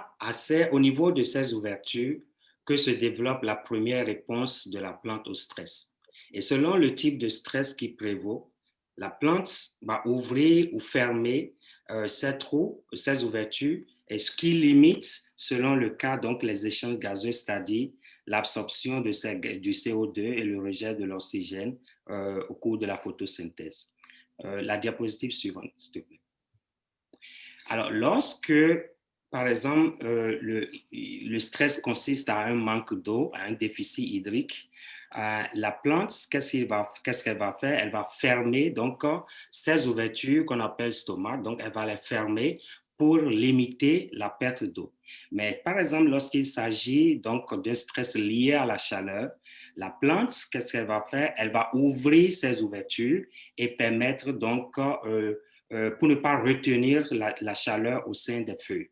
au niveau de ces ouvertures que se développe la première réponse de la plante au stress. Et selon le type de stress qui prévaut, la plante va ouvrir ou fermer ces trous, ces ouvertures, et ce qui limite, selon le cas, donc les échanges gazeux, c'est-à-dire l'absorption du CO2 et le rejet de l'oxygène au cours de la photosynthèse. La diapositive suivante, s'il te plaît. Alors, lorsque, par exemple, le stress consiste à un manque d'eau, à un déficit hydrique, la plante, qu'est-ce qu'elle va faire? Elle va fermer donc ces ouvertures qu'on appelle stomates, donc elle va les fermer pour limiter la perte d'eau. Mais par exemple, lorsqu'il s'agit donc d'un stress lié à la chaleur, la plante, qu'est-ce qu'elle va faire? Elle va ouvrir ces ouvertures et permettre donc pour ne pas retenir la chaleur au sein des feuilles.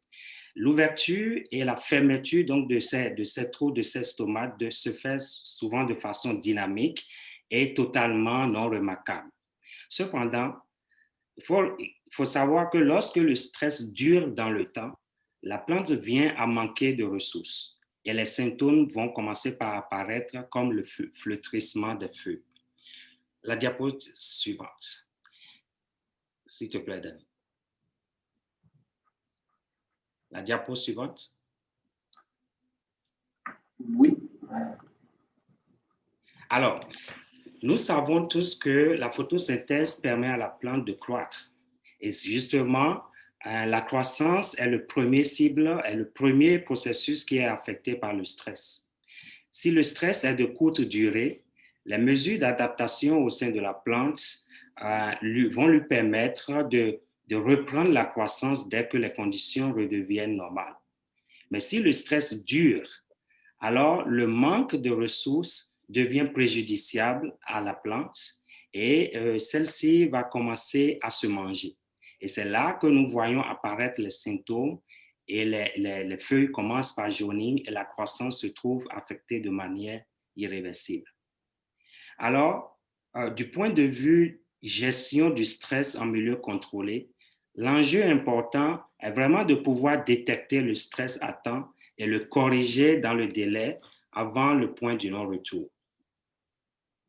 L'ouverture et la fermeture donc, de ces trous, de ces stomates, se fait souvent de façon dynamique et totalement non remarquable. Cependant, il faut savoir que lorsque le stress dure dans le temps, la plante vient à manquer de ressources et les symptômes vont commencer par apparaître comme le flétrissement des feuilles. La diapositive suivante. S'il te plaît, Dani. La diapo suivante. Oui. Alors, nous savons tous que la photosynthèse permet à la plante de croître. Et justement, la croissance est le premier processus qui est affecté par le stress. Si le stress est de courte durée, les mesures d'adaptation au sein de la plante vont lui permettre de reprendre la croissance dès que les conditions redeviennent normales. Mais si le stress dure, alors le manque de ressources devient préjudiciable à la plante et celle-ci va commencer à se manger. Et c'est là que nous voyons apparaître les symptômes et les feuilles commencent par jaunir et la croissance se trouve affectée de manière irréversible. Alors, du point de vue gestion du stress en milieu contrôlé, l'enjeu important est vraiment de pouvoir détecter le stress à temps et le corriger dans le délai avant le point du non-retour.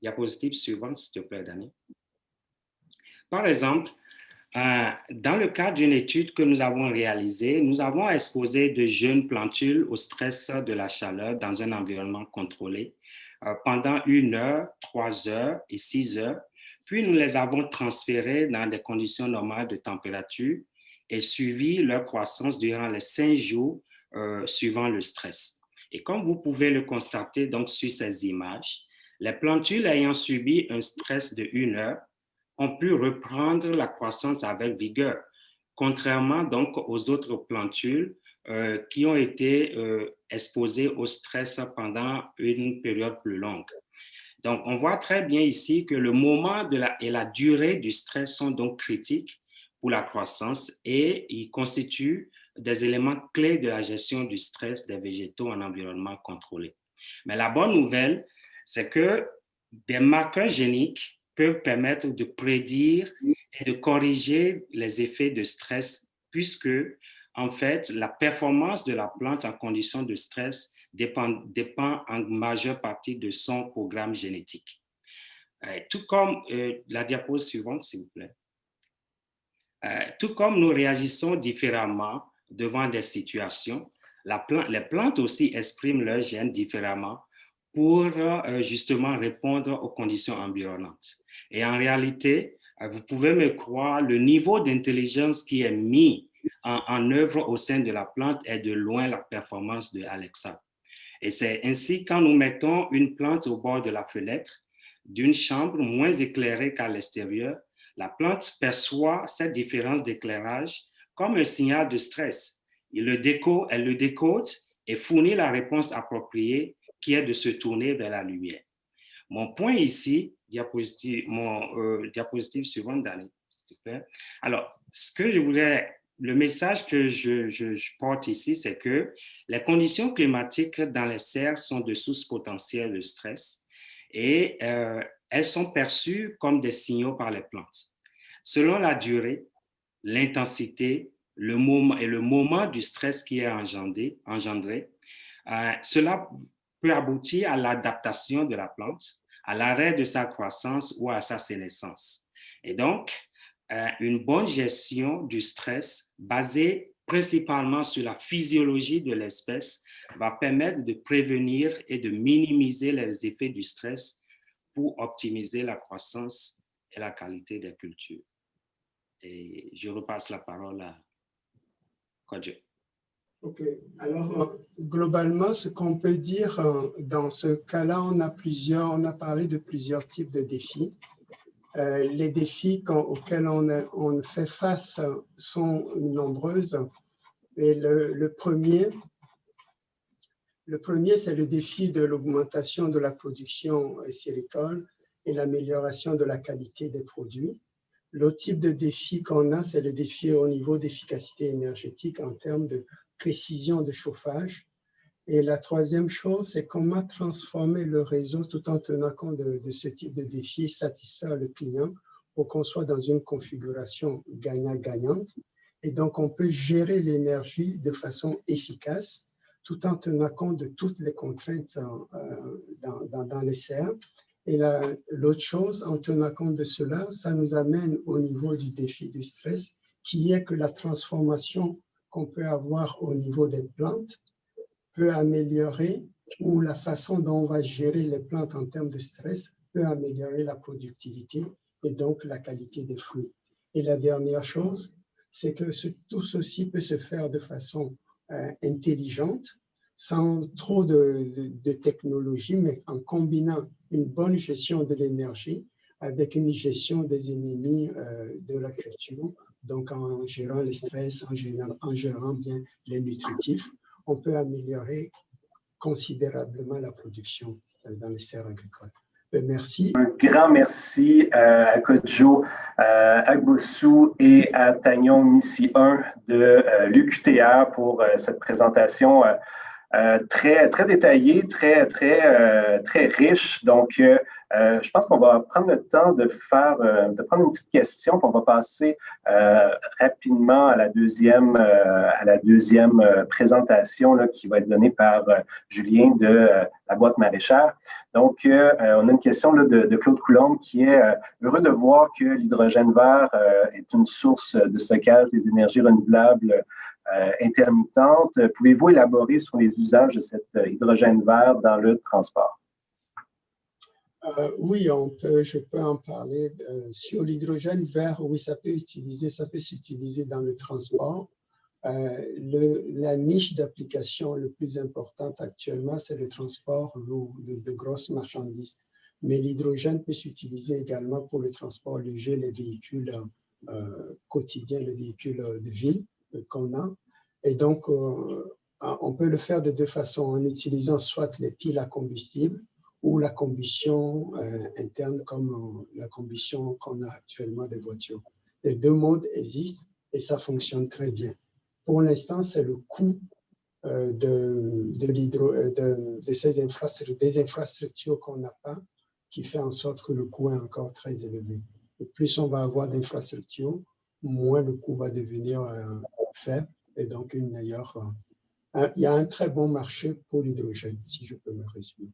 Diapositive suivante, s'il te plaît, Dani. Par exemple, dans le cadre d'une étude que nous avons réalisée, nous avons exposé de jeunes plantules au stress de la chaleur dans un environnement contrôlé pendant 1 heure, 3 heures et 6 heures. Puis, nous les avons transférées dans des conditions normales de température et suivi leur croissance durant les 5 jours suivant le stress. Et comme vous pouvez le constater donc, sur ces images, les plantules ayant subi un stress de 1 heure ont pu reprendre la croissance avec vigueur, contrairement donc aux autres plantules qui ont été exposées au stress pendant une période plus longue. Donc, on voit très bien ici que le moment et la durée du stress sont donc critiques pour la croissance et ils constituent des éléments clés de la gestion du stress des végétaux en environnement contrôlé. Mais la bonne nouvelle, c'est que des marqueurs géniques peuvent permettre de prédire et de corriger les effets de stress, puisque, en fait, la performance de la plante en conditions de stress dépend en majeure partie de son programme génétique. Tout comme la diapositive suivante, s'il vous plaît. Tout comme nous réagissons différemment devant des situations, les plantes aussi expriment leurs gènes différemment pour justement répondre aux conditions environnantes. Et en réalité, vous pouvez me croire, le niveau d'intelligence qui est mis en œuvre au sein de la plante est de loin la performance de Alexa. Et c'est ainsi quand nous mettons une plante au bord de la fenêtre d'une chambre moins éclairée qu'à l'extérieur, la plante perçoit cette différence d'éclairage comme un signal de stress. Elle le décode et fournit la réponse appropriée qui est de se tourner vers la lumière. Mon point ici, diapositive suivante, Dani, s'il te plaît. Alors, le message que je porte ici, c'est que les conditions climatiques dans les serres sont de sources potentielles de stress et elles sont perçues comme des signaux par les plantes. Selon la durée, l'intensité, le moment du stress qui est engendré, cela peut aboutir à l'adaptation de la plante, à l'arrêt de sa croissance ou à sa sénescence. Et donc, une bonne gestion du stress basée principalement sur la physiologie de l'espèce va permettre de prévenir et de minimiser les effets du stress pour optimiser la croissance et la qualité des cultures. Et je repasse la parole à Kodjo. OK. Alors, globalement, ce qu'on peut dire dans ce cas-là, on a parlé de plusieurs types de défis. Les défis auxquels on fait face sont nombreuses. Et le premier, c'est le défi de l'augmentation de la production sylvicole et l'amélioration de la qualité des produits. L'autre type de défi qu'on a, c'est le défi au niveau d'efficacité énergétique en termes de précision de chauffage. Et la troisième chose, c'est comment transformer le réseau tout en tenant compte de ce type de défi et satisfaire le client pour qu'on soit dans une configuration gagnant-gagnante. Et donc, on peut gérer l'énergie de façon efficace tout en tenant compte de toutes les contraintes dans les serres. Et l'autre chose, en tenant compte de cela, ça nous amène au niveau du défi du stress, qui est que la transformation qu'on peut avoir au niveau des plantes peut améliorer, ou la façon dont on va gérer les plantes en termes de stress peut améliorer la productivité et donc la qualité des fruits. Et la dernière chose, c'est que tout ceci peut se faire de façon intelligente, sans trop de technologie, mais en combinant une bonne gestion de l'énergie avec une gestion des ennemis de la culture, donc en gérant le stress, en gérant bien les nutritifs, on peut améliorer considérablement la production dans les serres agricoles. Merci. Un grand merci à Kodjo Agbossou et à Tagnon Missi 1 de l'UQTR pour cette présentation très détaillée, très riche. Donc, je pense qu'on va prendre le temps de prendre une petite question, puis on va passer rapidement à la deuxième présentation là, qui va être donnée par Julien de la boîte maraîchère. Donc, on a une question là, de Claude Coulombe qui est heureux de voir que l'hydrogène vert est une source de stockage des énergies renouvelables intermittente. Pouvez-vous élaborer sur les usages de cet hydrogène vert dans le transport? Oui, je peux en parler. Sur l'hydrogène vert, oui, ça peut s'utiliser dans le transport. La niche d'application le plus importante actuellement, c'est le transport lourd de grosses marchandises. Mais l'hydrogène peut s'utiliser également pour le transport léger, les véhicules quotidiens, les véhicules de ville qu'on a. Et donc, on peut le faire de deux façons, en utilisant soit les piles à combustible ou la combustion interne, comme la combustion qu'on a actuellement des voitures. Les deux modes existent et ça fonctionne très bien. Pour l'instant, c'est le coût de ces infrastructures, des infrastructures qu'on n'a pas, qui fait en sorte que le coût est encore très élevé. Et plus on va avoir d'infrastructures, moins le coût va devenir faible et donc une meilleure. Il y a un très bon marché pour l'hydrogène, si je peux me résumer.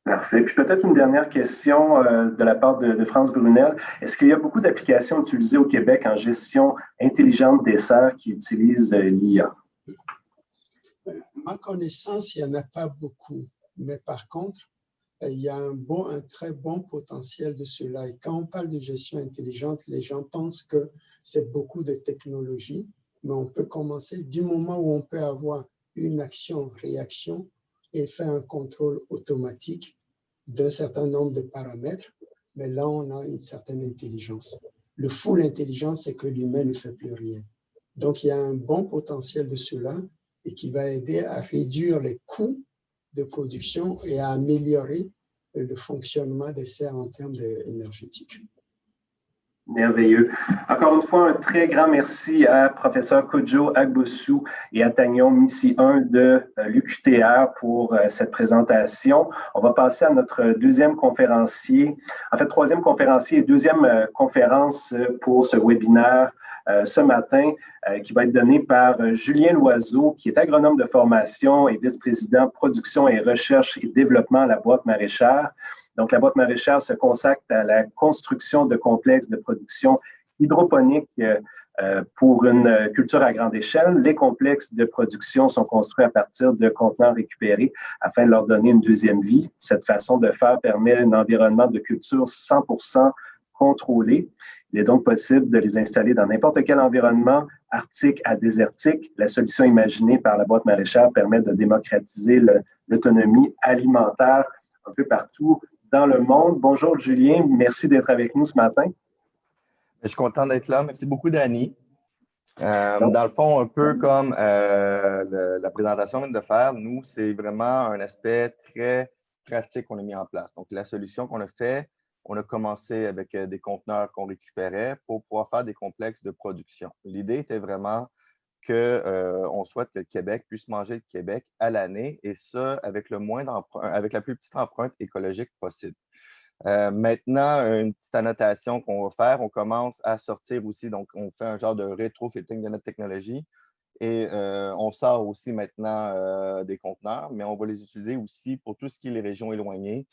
Parfait. Puis peut-être une dernière question de la part de France Brunel. Est-ce qu'il y a beaucoup d'applications utilisées au Québec en gestion intelligente des serres qui utilisent l'IA? À ma connaissance, il n'y en a pas beaucoup. Mais par contre, il y a un très bon potentiel de cela. Et quand on parle de gestion intelligente, les gens pensent que c'est beaucoup de technologie, mais on peut commencer du moment où on peut avoir une action-réaction et faire un contrôle automatique d'un certain nombre de paramètres, mais là, on a une certaine intelligence. Le full intelligence, c'est que l'humain ne fait plus rien. Donc, il y a un bon potentiel de cela et qui va aider à réduire les coûts de production et à améliorer le fonctionnement des serres en termes énergétiques. Merveilleux. Encore une fois, un très grand merci à professeur Kodjo Agbossou et à Tagnon Missi-1 de l'UQTR pour cette présentation. On va passer à notre deuxième conférencier, en fait, troisième conférencier et deuxième conférence pour ce webinaire ce matin, qui va être donné par Julien Loiseau, qui est agronome de formation et vice-président production et recherche et développement à la boîte maraîchère. Donc, la boîte maraîchère se consacre à la construction de complexes de production hydroponique pour une culture à grande échelle. Les complexes de production sont construits à partir de contenants récupérés afin de leur donner une deuxième vie. Cette façon de faire permet un environnement de culture 100% contrôlé. Il est donc possible de les installer dans n'importe quel environnement, arctique à désertique. La solution imaginée par la boîte maraîchère permet de démocratiser l'autonomie alimentaire un peu partout dans le monde. Bonjour Julien, merci d'être avec nous ce matin. Je suis content d'être là. Merci beaucoup, Dani. Dans le fond, un peu comme la présentation vient de faire, nous, c'est vraiment un aspect très pratique qu'on a mis en place. Donc, la solution qu'on a fait, on a commencé avec des conteneurs qu'on récupérait pour pouvoir faire des complexes de production. L'idée était vraiment qu'on souhaite que le Québec puisse manger le Québec à l'année et ça avec avec la plus petite empreinte écologique possible. Maintenant, une petite annotation qu'on va faire, on commence à sortir aussi, donc on fait un genre de rétrofitting de notre technologie et on sort aussi maintenant des conteneurs, mais on va les utiliser aussi pour tout ce qui est les régions éloignées,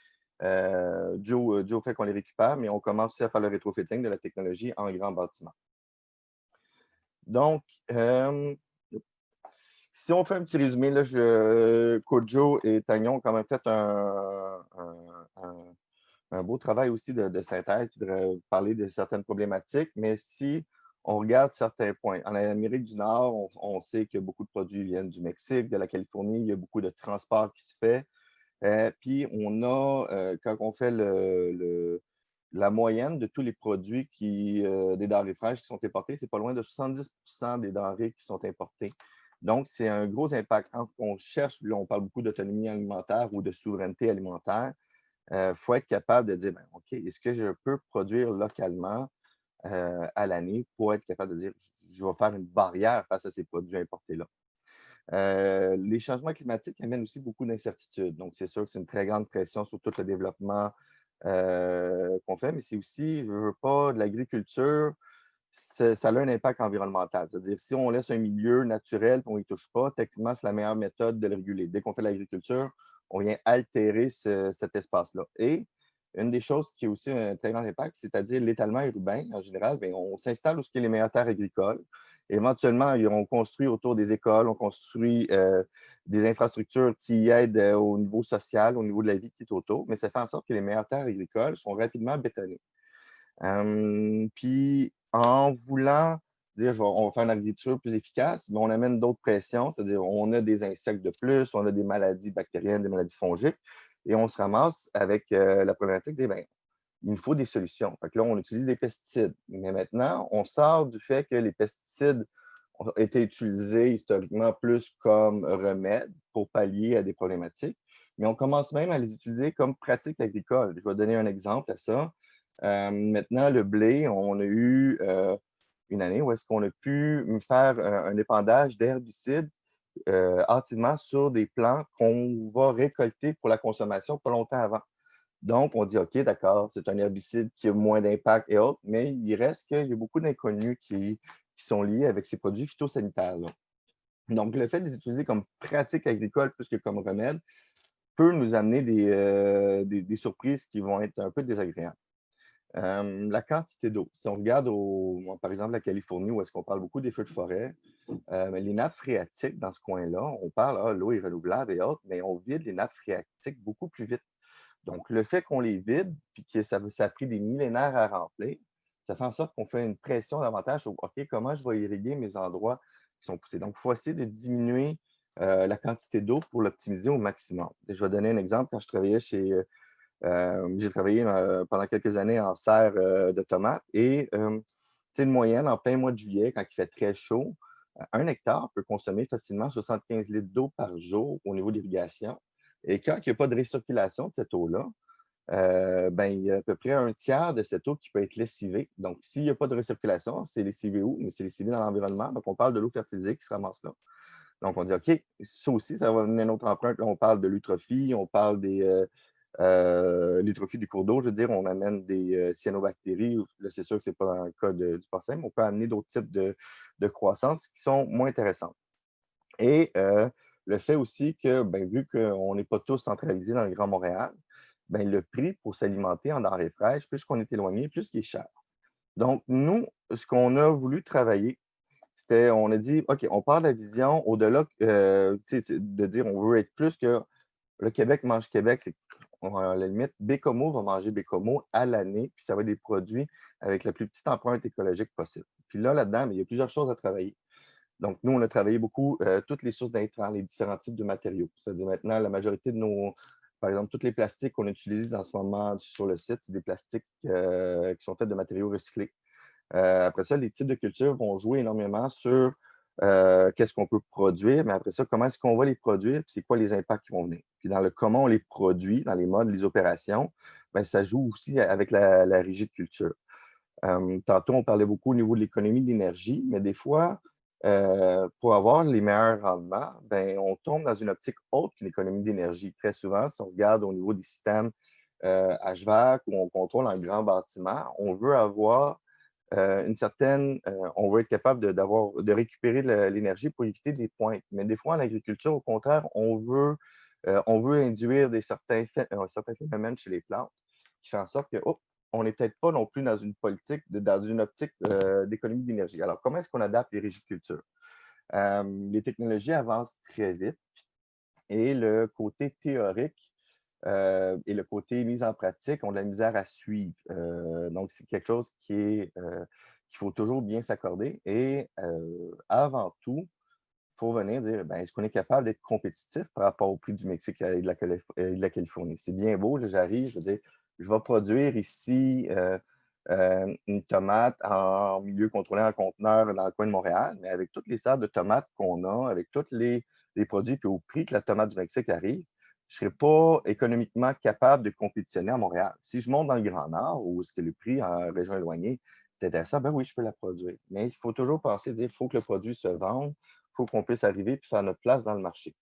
dû au fait qu'on les récupère, mais on commence aussi à faire le rétrofitting de la technologie en grand bâtiment. Donc, si on fait un petit résumé, là, Kodjo et Tagnon ont quand même fait un beau travail aussi de synthèse, puis de parler de certaines problématiques, mais si on regarde certains points, en Amérique du Nord, on sait que beaucoup de produits viennent du Mexique, de la Californie, il y a beaucoup de transport qui se fait, puis on a, quand on fait la moyenne de tous les produits des denrées fraîches qui sont importées, c'est pas loin de 70% des denrées qui sont importées. Donc, c'est un gros impact. Quand on cherche, là, on parle beaucoup d'autonomie alimentaire ou de souveraineté alimentaire, faut être capable de dire, ben, OK, est-ce que je peux produire localement à l'année pour être capable de dire, je vais faire une barrière face à ces produits importés-là. Les changements climatiques amènent aussi beaucoup d'incertitudes. Donc, c'est sûr que c'est une très grande pression sur tout le développement qu'on fait, mais c'est aussi, je ne veux pas, de l'agriculture, ça a un impact environnemental. C'est-à-dire, si on laisse un milieu naturel et on n'y touche pas, techniquement, c'est la meilleure méthode de le réguler. Dès qu'on fait de l'agriculture, on vient altérer cet espace-là. Et une des choses qui a aussi un très grand impact, c'est-à-dire l'étalement urbain, en général, bien, on s'installe où il y a les meilleures terres agricoles. Éventuellement, on construit autour des écoles, on construit des infrastructures qui aident au niveau social, au niveau de la vie qui est autour, mais ça fait en sorte que les meilleures terres agricoles sont rapidement bétonnées. Puis, en voulant dire on va faire une agriculture plus efficace, mais on amène d'autres pressions, c'est-à-dire on a des insectes de plus, on a des maladies bactériennes, des maladies fongiques, et on se ramasse avec la problématique de dire, bien, il nous faut des solutions. Fait que là, on utilise des pesticides. Mais maintenant, on sort du fait que les pesticides ont été utilisés historiquement plus comme remède pour pallier à des problématiques, mais on commence même à les utiliser comme pratique agricole. Je vais donner un exemple à ça. Maintenant, le blé, on a eu une année où est-ce qu'on a pu faire un épandage d'herbicides hâtivement sur des plants qu'on va récolter pour la consommation pas longtemps avant. Donc, on dit, OK, d'accord, c'est un herbicide qui a moins d'impact et autres, mais il reste qu'il y a beaucoup d'inconnus qui sont liés avec ces produits phytosanitaires-là. Donc, le fait de les utiliser comme pratique agricole plus que comme remède peut nous amener des surprises qui vont être un peu désagréables. La quantité d'eau. Si on regarde, par exemple, la Californie, où est-ce qu'on parle beaucoup des feux de forêt, les nappes phréatiques dans ce coin-là, on parle, l'eau est renouvelable et autres, mais on vide les nappes phréatiques beaucoup plus vite. Donc, le fait qu'on les vide, puis que ça a pris des millénaires à remplir, ça fait en sorte qu'on fait une pression davantage sur OK, comment je vais irriguer mes endroits qui sont poussés. Donc, il faut essayer de diminuer la quantité d'eau pour l'optimiser au maximum. Et je vais donner un exemple. Quand je travaillais j'ai travaillé pendant quelques années en serre de tomates et une moyenne, en plein mois de juillet, quand il fait très chaud, 1 hectare peut consommer facilement 75 litres d'eau par jour au niveau d'irrigation. Et quand il n'y a pas de récirculation de cette eau-là, il y a à peu près un tiers de cette eau qui peut être lessivée. Donc, s'il n'y a pas de récirculation, c'est lessivé où? Mais c'est lessivé dans l'environnement. Donc, on parle de l'eau fertilisée qui se ramasse là. Donc, on dit, OK, ça aussi, ça va amener notre empreinte. Là, on parle de l'eutrophie, on parle l'eutrophie du cours d'eau, je veux dire, on amène des cyanobactéries. Là, c'est sûr que ce n'est pas dans le cas du porcin, mais on peut amener d'autres types de croissance qui sont moins intéressantes. Et le fait aussi que, vu qu'on n'est pas tous centralisés dans le Grand Montréal, le prix pour s'alimenter en denrées fraîches, plus qu'on est éloigné, plus qu'il est cher. Donc, nous, ce qu'on a voulu travailler, c'était, on a dit, OK, on part de la vision au-delà de dire on veut être plus que le Québec mange Québec, c'est à la limite, Bécomo va manger Bécomo à l'année, puis ça va être des produits avec la plus petite empreinte écologique possible. Puis là-dedans, il y a plusieurs choses à travailler. Donc, nous, on a travaillé beaucoup toutes les sources d'intrants, les différents types de matériaux. C'est-à-dire maintenant, la majorité de par exemple, tous les plastiques qu'on utilise en ce moment sur le site, c'est des plastiques qui sont faits de matériaux recyclés. Après ça, les types de cultures vont jouer énormément sur qu'est-ce qu'on peut produire, mais après ça, comment est-ce qu'on va les produire, puis c'est quoi les impacts qui vont venir. Puis dans le comment on les produit, dans les modes, les opérations, ça joue aussi avec la rigiculture. Tantôt, on parlait beaucoup au niveau de l'économie d'énergie, mais des fois, pour avoir les meilleurs rendements, on tombe dans une optique autre que l'économie d'énergie. Très souvent, si on regarde au niveau des systèmes HVAC où on contrôle un grand bâtiment, on veut avoir on veut être capable de récupérer l'énergie pour éviter des pointes. Mais des fois, en agriculture, au contraire, on veut induire certains phénomènes chez les plantes qui fait en sorte que, on n'est peut-être pas non plus dans une dans une optique d'économie d'énergie. Alors, comment est-ce qu'on adapte les rigicultures? Les technologies avancent très vite et le côté théorique et le côté mise en pratique ont de la misère à suivre. Donc, c'est quelque chose qu'il faut toujours bien s'accorder. Et avant tout, il faut venir dire, est-ce qu'on est capable d'être compétitif par rapport au prix du Mexique et de la Californie? C'est bien beau, là, j'arrive, je veux dire, je vais produire ici une tomate en milieu contrôlé en conteneur dans le coin de Montréal, mais avec toutes les sortes de tomates qu'on a, avec tous les produits, puis au prix que la tomate du Mexique arrive, je ne serais pas économiquement capable de compétitionner à Montréal. Si je monte dans le Grand Nord, où est-ce que le prix en région éloignée est intéressant, oui, je peux la produire. Mais il faut toujours penser, dire, il faut que le produit se vende, il faut qu'on puisse arriver et faire notre place dans le marché.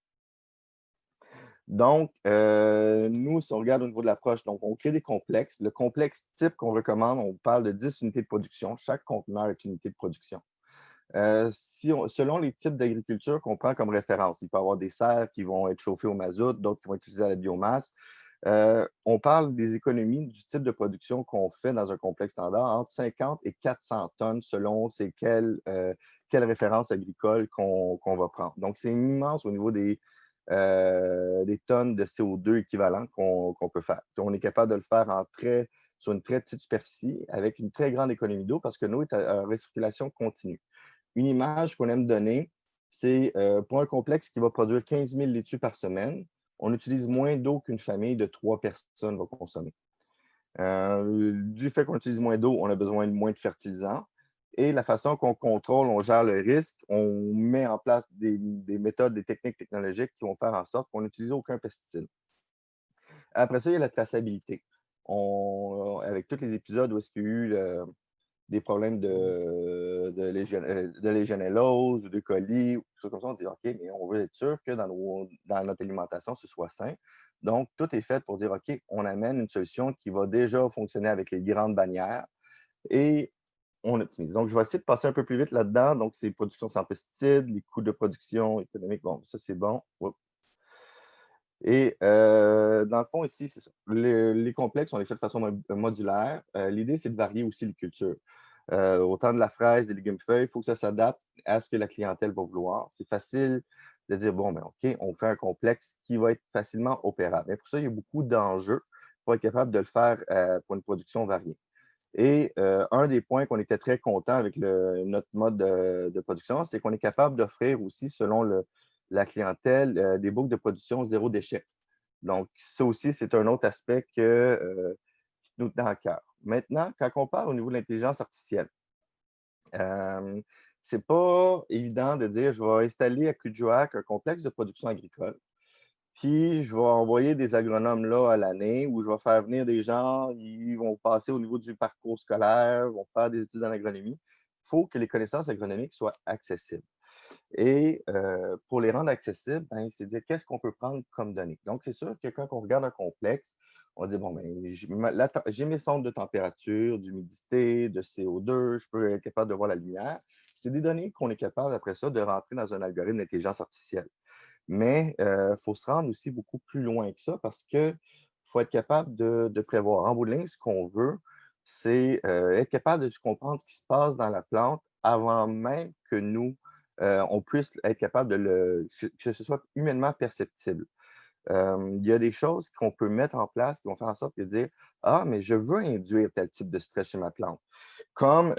Donc, nous, si on regarde au niveau de l'approche, donc on crée des complexes. Le complexe type qu'on recommande, on parle de 10 unités de production. Chaque conteneur est une unité de production. Selon les types d'agriculture qu'on prend comme référence, il peut y avoir des serres qui vont être chauffées au mazout, d'autres qui vont être utilisées à la biomasse. On parle des économies du type de production qu'on fait dans un complexe standard entre 50 et 400 tonnes selon quelle référence agricole qu'on va prendre. Donc, c'est immense au niveau des tonnes de CO2 équivalents qu'on peut faire. On est capable de le faire sur une très petite superficie avec une très grande économie d'eau parce que l'eau est en récirculation continue. Une image qu'on aime donner, c'est pour un complexe qui va produire 15 000 laitues par semaine, on utilise moins d'eau qu'une famille de 3 personnes va consommer. Du fait qu'on utilise moins d'eau, on a besoin de moins de fertilisants. Et la façon qu'on contrôle, on gère le risque, on met en place des méthodes, des techniques technologiques qui vont faire en sorte qu'on n'utilise aucun pesticide. Après ça, il y a la traçabilité. avec tous les épisodes où est-ce qu'il y a eu des problèmes de légionellose ou de colis, ou quelque chose comme ça, on dit OK, mais on veut être sûr que dans notre alimentation, ce soit sain. Donc, tout est fait pour dire OK, on amène une solution qui va déjà fonctionner avec les grandes bannières et on optimise. Donc, je vais essayer de passer un peu plus vite là-dedans. Donc, c'est production sans pesticides, les coûts de production économique. Bon, ça, c'est bon. Oups. Et dans le fond, ici, c'est ça. Les complexes, on les fait de façon modulaire. L'idée, c'est de varier aussi les cultures. Autant de la fraise, des légumes-feuilles, il faut que ça s'adapte à ce que la clientèle va vouloir. C'est facile de dire, bon, ben, OK, on fait un complexe qui va être facilement opérable. Mais pour ça, il y a beaucoup d'enjeux pour être capable de le faire pour une production variée. Et un des points qu'on était très content avec notre mode de production, c'est qu'on est capable d'offrir aussi, selon la clientèle, des boucles de production zéro déchet. Donc, ça aussi, c'est un autre aspect qui nous tenait à cœur. Maintenant, quand on parle au niveau de l'intelligence artificielle, c'est pas évident de dire je vais installer à Kuujjuaq un complexe de production agricole, puis je vais envoyer des agronomes là à l'année où je vais faire venir des gens, ils vont passer au niveau du parcours scolaire, vont faire des études en agronomie. Il faut que les connaissances agronomiques soient accessibles. Et pour les rendre accessibles, ben, c'est dire qu'est-ce qu'on peut prendre comme données. Donc, c'est sûr que quand on regarde un complexe, on dit, bon, ben, j'ai mes sondes de température, d'humidité, de CO2, je peux être capable de voir la lumière. C'est des données qu'on est capable, après ça, de rentrer dans un algorithme d'intelligence artificielle. Mais il faut se rendre aussi beaucoup plus loin que ça parce qu'il faut être capable de prévoir. En bout de ligne, ce qu'on veut, c'est être capable de comprendre ce qui se passe dans la plante avant même que nous, on puisse être capable que ce soit humainement perceptible. Il y a des choses qu'on peut mettre en place qui vont faire en sorte de dire ah, mais je veux induire tel type de stress chez ma plante. Comme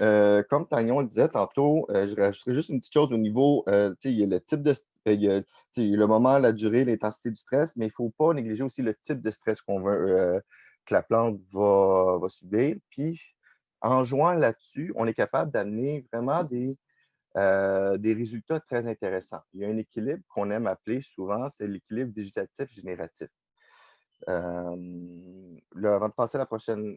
Tagnon le disait tantôt, je rajouterais juste une petite chose au niveau, il y a le type de, il y a, le moment, la durée, l'intensité du stress, mais il ne faut pas négliger aussi le type de stress qu'on veut que la plante va subir. Puis, en jouant là-dessus, on est capable d'amener vraiment des résultats très intéressants. Il y a un équilibre qu'on aime appeler souvent, c'est l'équilibre végétatif-génératif. Avant de passer à la prochaine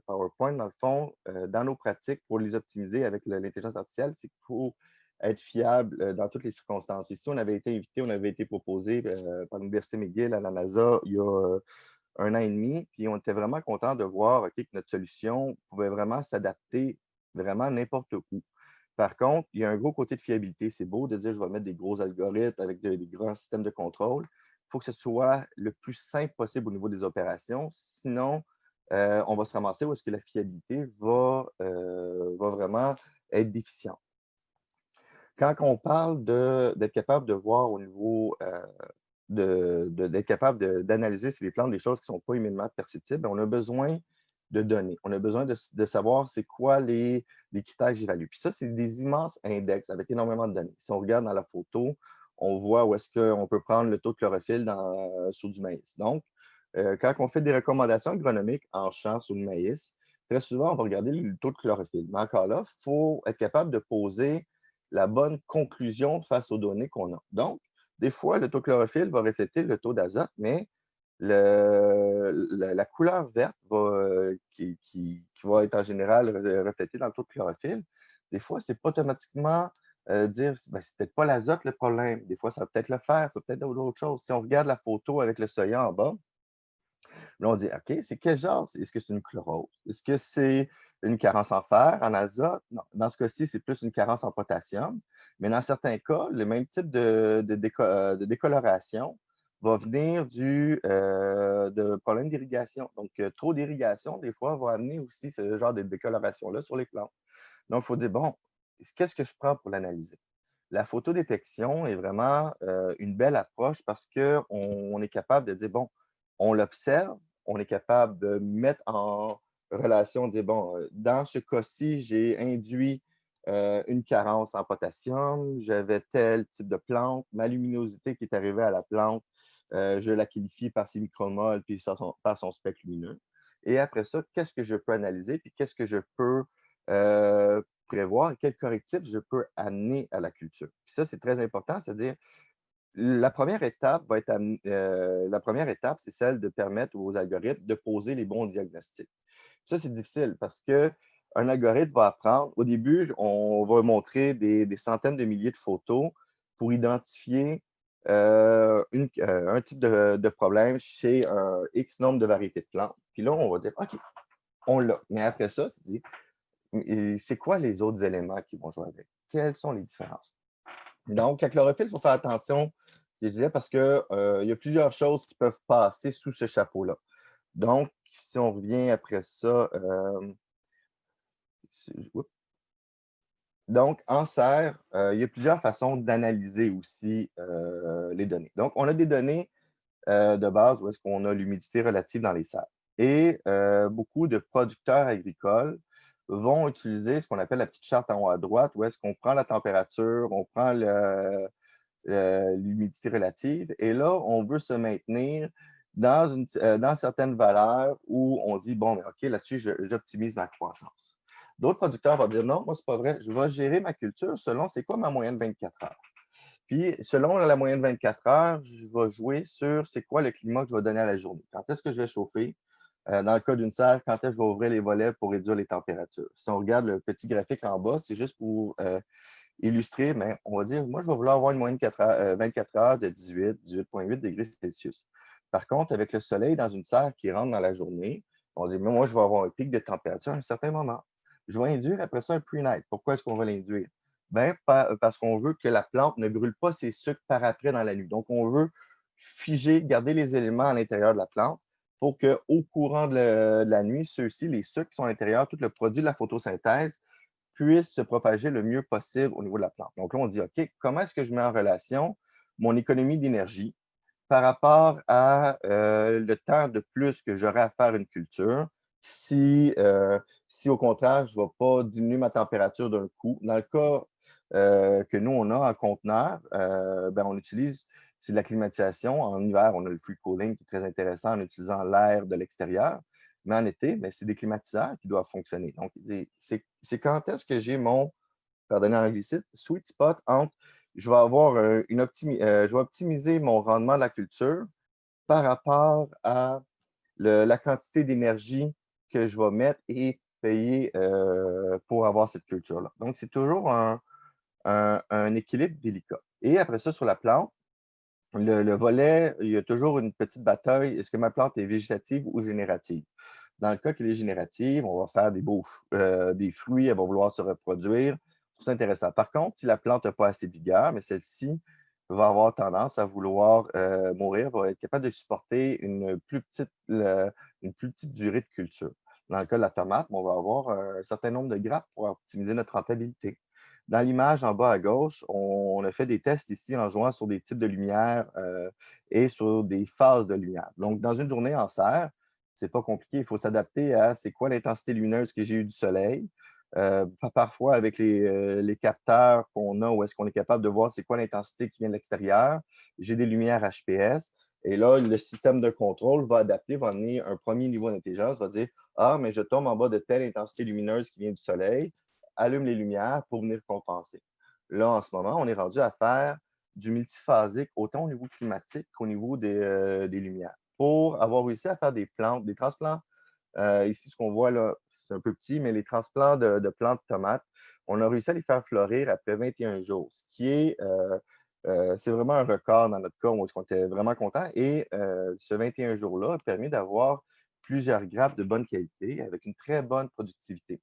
PowerPoint, dans le fond, dans nos pratiques, pour les optimiser avec l'intelligence artificielle, c'est qu'il faut être fiable dans toutes les circonstances. Ici, on avait été invité, on avait été proposé par l'Université McGill à la NASA il y a 1 an et demi, puis on était vraiment content de voir que notre solution pouvait vraiment s'adapter vraiment n'importe où. Par contre, il y a un gros côté de fiabilité. C'est beau de dire je vais mettre des gros algorithmes avec des grands systèmes de contrôle. Il faut que ce soit le plus simple possible au niveau des opérations. Sinon, on va se ramasser où est-ce que la fiabilité va vraiment être déficiente. Quand on parle d'être capable de voir au niveau d'être capable d'analyser si les plantes des choses qui ne sont pas humainement perceptibles, on a besoin de données. On a besoin de savoir c'est quoi les critères que j'évalue. Puis ça, c'est des immenses index avec énormément de données. Si on regarde dans la photo, on voit où est-ce qu'on peut prendre le taux de chlorophylle sur du maïs. Donc, quand on fait des recommandations agronomiques en champ sur le maïs, très souvent, on va regarder le taux de chlorophylle. Mais encore là, il faut être capable de poser la bonne conclusion face aux données qu'on a. Donc, des fois, le taux de chlorophylle va refléter le taux d'azote, mais la couleur verte qui va être en général reflétée dans le taux de chlorophylle, des fois, c'est pas automatiquement dire ben, c'est peut-être pas l'azote le problème. Des fois, ça va peut-être le fer, ça va peut-être d'autres choses. Si on regarde la photo avec le soya en bas, là, on dit OK, c'est quel genre? Est-ce que c'est une chlorose? Est-ce que c'est une carence en fer, en azote? Non. Dans ce cas-ci, c'est plus une carence en potassium. Mais dans certains cas, le même type de décoloration va venir de problèmes d'irrigation. Donc, trop d'irrigation, des fois, va amener aussi ce genre de décoloration-là sur les plantes. Donc, il faut dire, bon, qu'est-ce que je prends pour l'analyser? La photodétection est vraiment une belle approche parce qu'on est capable de dire, bon, on l'observe, on est capable de mettre en relation, dire, bon, dans ce cas-ci, j'ai induit une carence en potassium, j'avais tel type de plante, ma luminosité qui est arrivée à la plante, je la qualifie par ses micromoles puis par son spectre lumineux. Et après ça, qu'est-ce que je peux analyser puis qu'est-ce que je peux prévoir et quels correctifs je peux amener à la culture. Puis ça, c'est très important, c'est-à-dire la première étape c'est celle de permettre aux algorithmes de poser les bons diagnostics. Ça, c'est difficile parce qu'un algorithme va apprendre. Au début, on va montrer des centaines de milliers de photos pour identifier un type de problème chez un X nombre de variétés de plantes. Puis là, on va dire, OK, on l'a. Mais après ça, c'est quoi les autres éléments qui vont jouer avec? Quelles sont les différences? Donc, la chlorophylle, il faut faire attention, je disais, parce qu'il y a plusieurs choses qui peuvent passer sous ce chapeau-là. Donc, si on revient après ça, donc, en serre, il y a plusieurs façons d'analyser aussi les données. Donc, on a des données de base où est-ce qu'on a l'humidité relative dans les serres. Et beaucoup de producteurs agricoles vont utiliser ce qu'on appelle la petite charte en haut à droite, où est-ce qu'on prend la température, on prend l'humidité relative, et là, on veut se maintenir dans certaines valeurs où on dit, bon, mais OK, là-dessus, j'optimise ma croissance. D'autres producteurs vont dire, non, moi, c'est pas vrai, je vais gérer ma culture selon c'est quoi ma moyenne 24 heures. Puis, selon la moyenne 24 heures, je vais jouer sur c'est quoi le climat que je vais donner à la journée. Quand est-ce que je vais chauffer? Dans le cas d'une serre, quand est-ce que je vais ouvrir les volets pour réduire les températures? Si on regarde le petit graphique en bas, c'est juste pour illustrer, mais on va dire, moi, je vais vouloir avoir une moyenne 24 heures de 18,8 degrés Celsius. Par contre, avec le soleil dans une serre qui rentre dans la journée, on va dire, moi, je vais avoir un pic de température à un certain moment. Je vais induire après ça un pre-night. Pourquoi est-ce qu'on va l'induire? Ben, parce qu'on veut que la plante ne brûle pas ses sucres par après dans la nuit. Donc, on veut figer, garder les éléments à l'intérieur de la plante pour qu'au courant de la nuit, ceux-ci, les sucres qui sont à l'intérieur, tout le produit de la photosynthèse, puisse se propager le mieux possible au niveau de la plante. Donc là, on dit, OK, comment est-ce que je mets en relation mon économie d'énergie par rapport à le temps de plus que j'aurai à faire une culture si au contraire, je ne vais pas diminuer ma température d'un coup. Dans le cas que nous, on a en conteneur, ben, on utilise, c'est de la climatisation. En hiver, on a le free cooling qui est très intéressant en utilisant l'air de l'extérieur. Mais en été, ben, c'est des climatiseurs qui doivent fonctionner. Donc, c'est quand est-ce que j'ai mon, pardonnez l'anglicisme, sweet spot entre je vais avoir je vais optimiser mon rendement de la culture par rapport à la quantité d'énergie que je vais mettre et payer pour avoir cette culture-là. Donc, c'est toujours un équilibre délicat. Et après ça, sur la plante, le volet, il y a toujours une petite bataille. Est-ce que ma plante est végétative ou générative? Dans le cas qu'elle est générative, on va faire des fruits, elle va vouloir se reproduire. C'est intéressant. Par contre, si la plante n'a pas assez de vigueur, mais celle-ci va avoir tendance à vouloir mourir, va être capable de supporter une plus petite durée de culture. Dans le cas de la tomate, on va avoir un certain nombre de grappes pour optimiser notre rentabilité. Dans l'image en bas à gauche, on a fait des tests ici en jouant sur des types de lumière et sur des phases de lumière. Donc, dans une journée en serre, c'est pas compliqué. Il faut s'adapter à c'est quoi l'intensité lumineuse que j'ai eue du soleil. Parfois, avec les capteurs qu'on a, où est-ce qu'on est capable de voir c'est quoi l'intensité qui vient de l'extérieur, j'ai des lumières HPS. Et là, le système de contrôle va adapter, va amener un premier niveau d'intelligence, va dire ah, mais je tombe en bas de telle intensité lumineuse qui vient du soleil, allume les lumières pour venir compenser. Là, en ce moment, on est rendu à faire du multiphasique, autant au niveau climatique qu'au niveau des lumières. Pour avoir réussi à faire des plantes, des transplants, ici, ce qu'on voit là, c'est un peu petit, mais les transplants de plantes de tomates, on a réussi à les faire fleurir après 21 jours, ce qui est, c'est vraiment un record dans notre cas, où on était vraiment content. Et ce 21 jours-là a permis d'avoir plusieurs grappes de bonne qualité avec une très bonne productivité.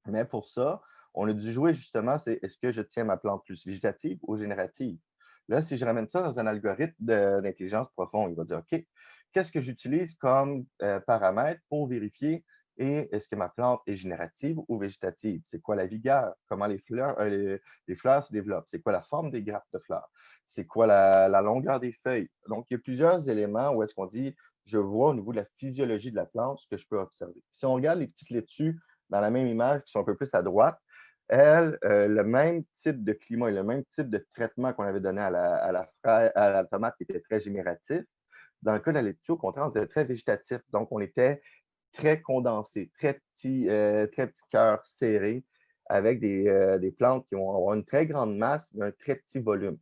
Mais pour ça, on a dû jouer justement, c'est est-ce que je tiens ma plante plus végétative ou générative? Là, si je ramène ça dans un algorithme d'intelligence profonde, il va dire, OK, qu'est-ce que j'utilise comme paramètre pour vérifier et est-ce que ma plante est générative ou végétative? C'est quoi la vigueur? Comment les fleurs se développent? C'est quoi la forme des grappes de fleurs? C'est quoi la longueur des feuilles? Donc, il y a plusieurs éléments où est-ce qu'on dit, je vois au niveau de la physiologie de la plante ce que je peux observer. Si on regarde les petites laitues dans la même image, qui sont un peu plus à droite, elles, le même type de climat et le même type de traitement qu'on avait donné à la tomate qui était très génératif, dans le cas de la laitue, au contraire, on était très végétatif. Donc, on était très condensé, très petit cœur serré, avec des plantes qui vont avoir une très grande masse, mais un très petit volume.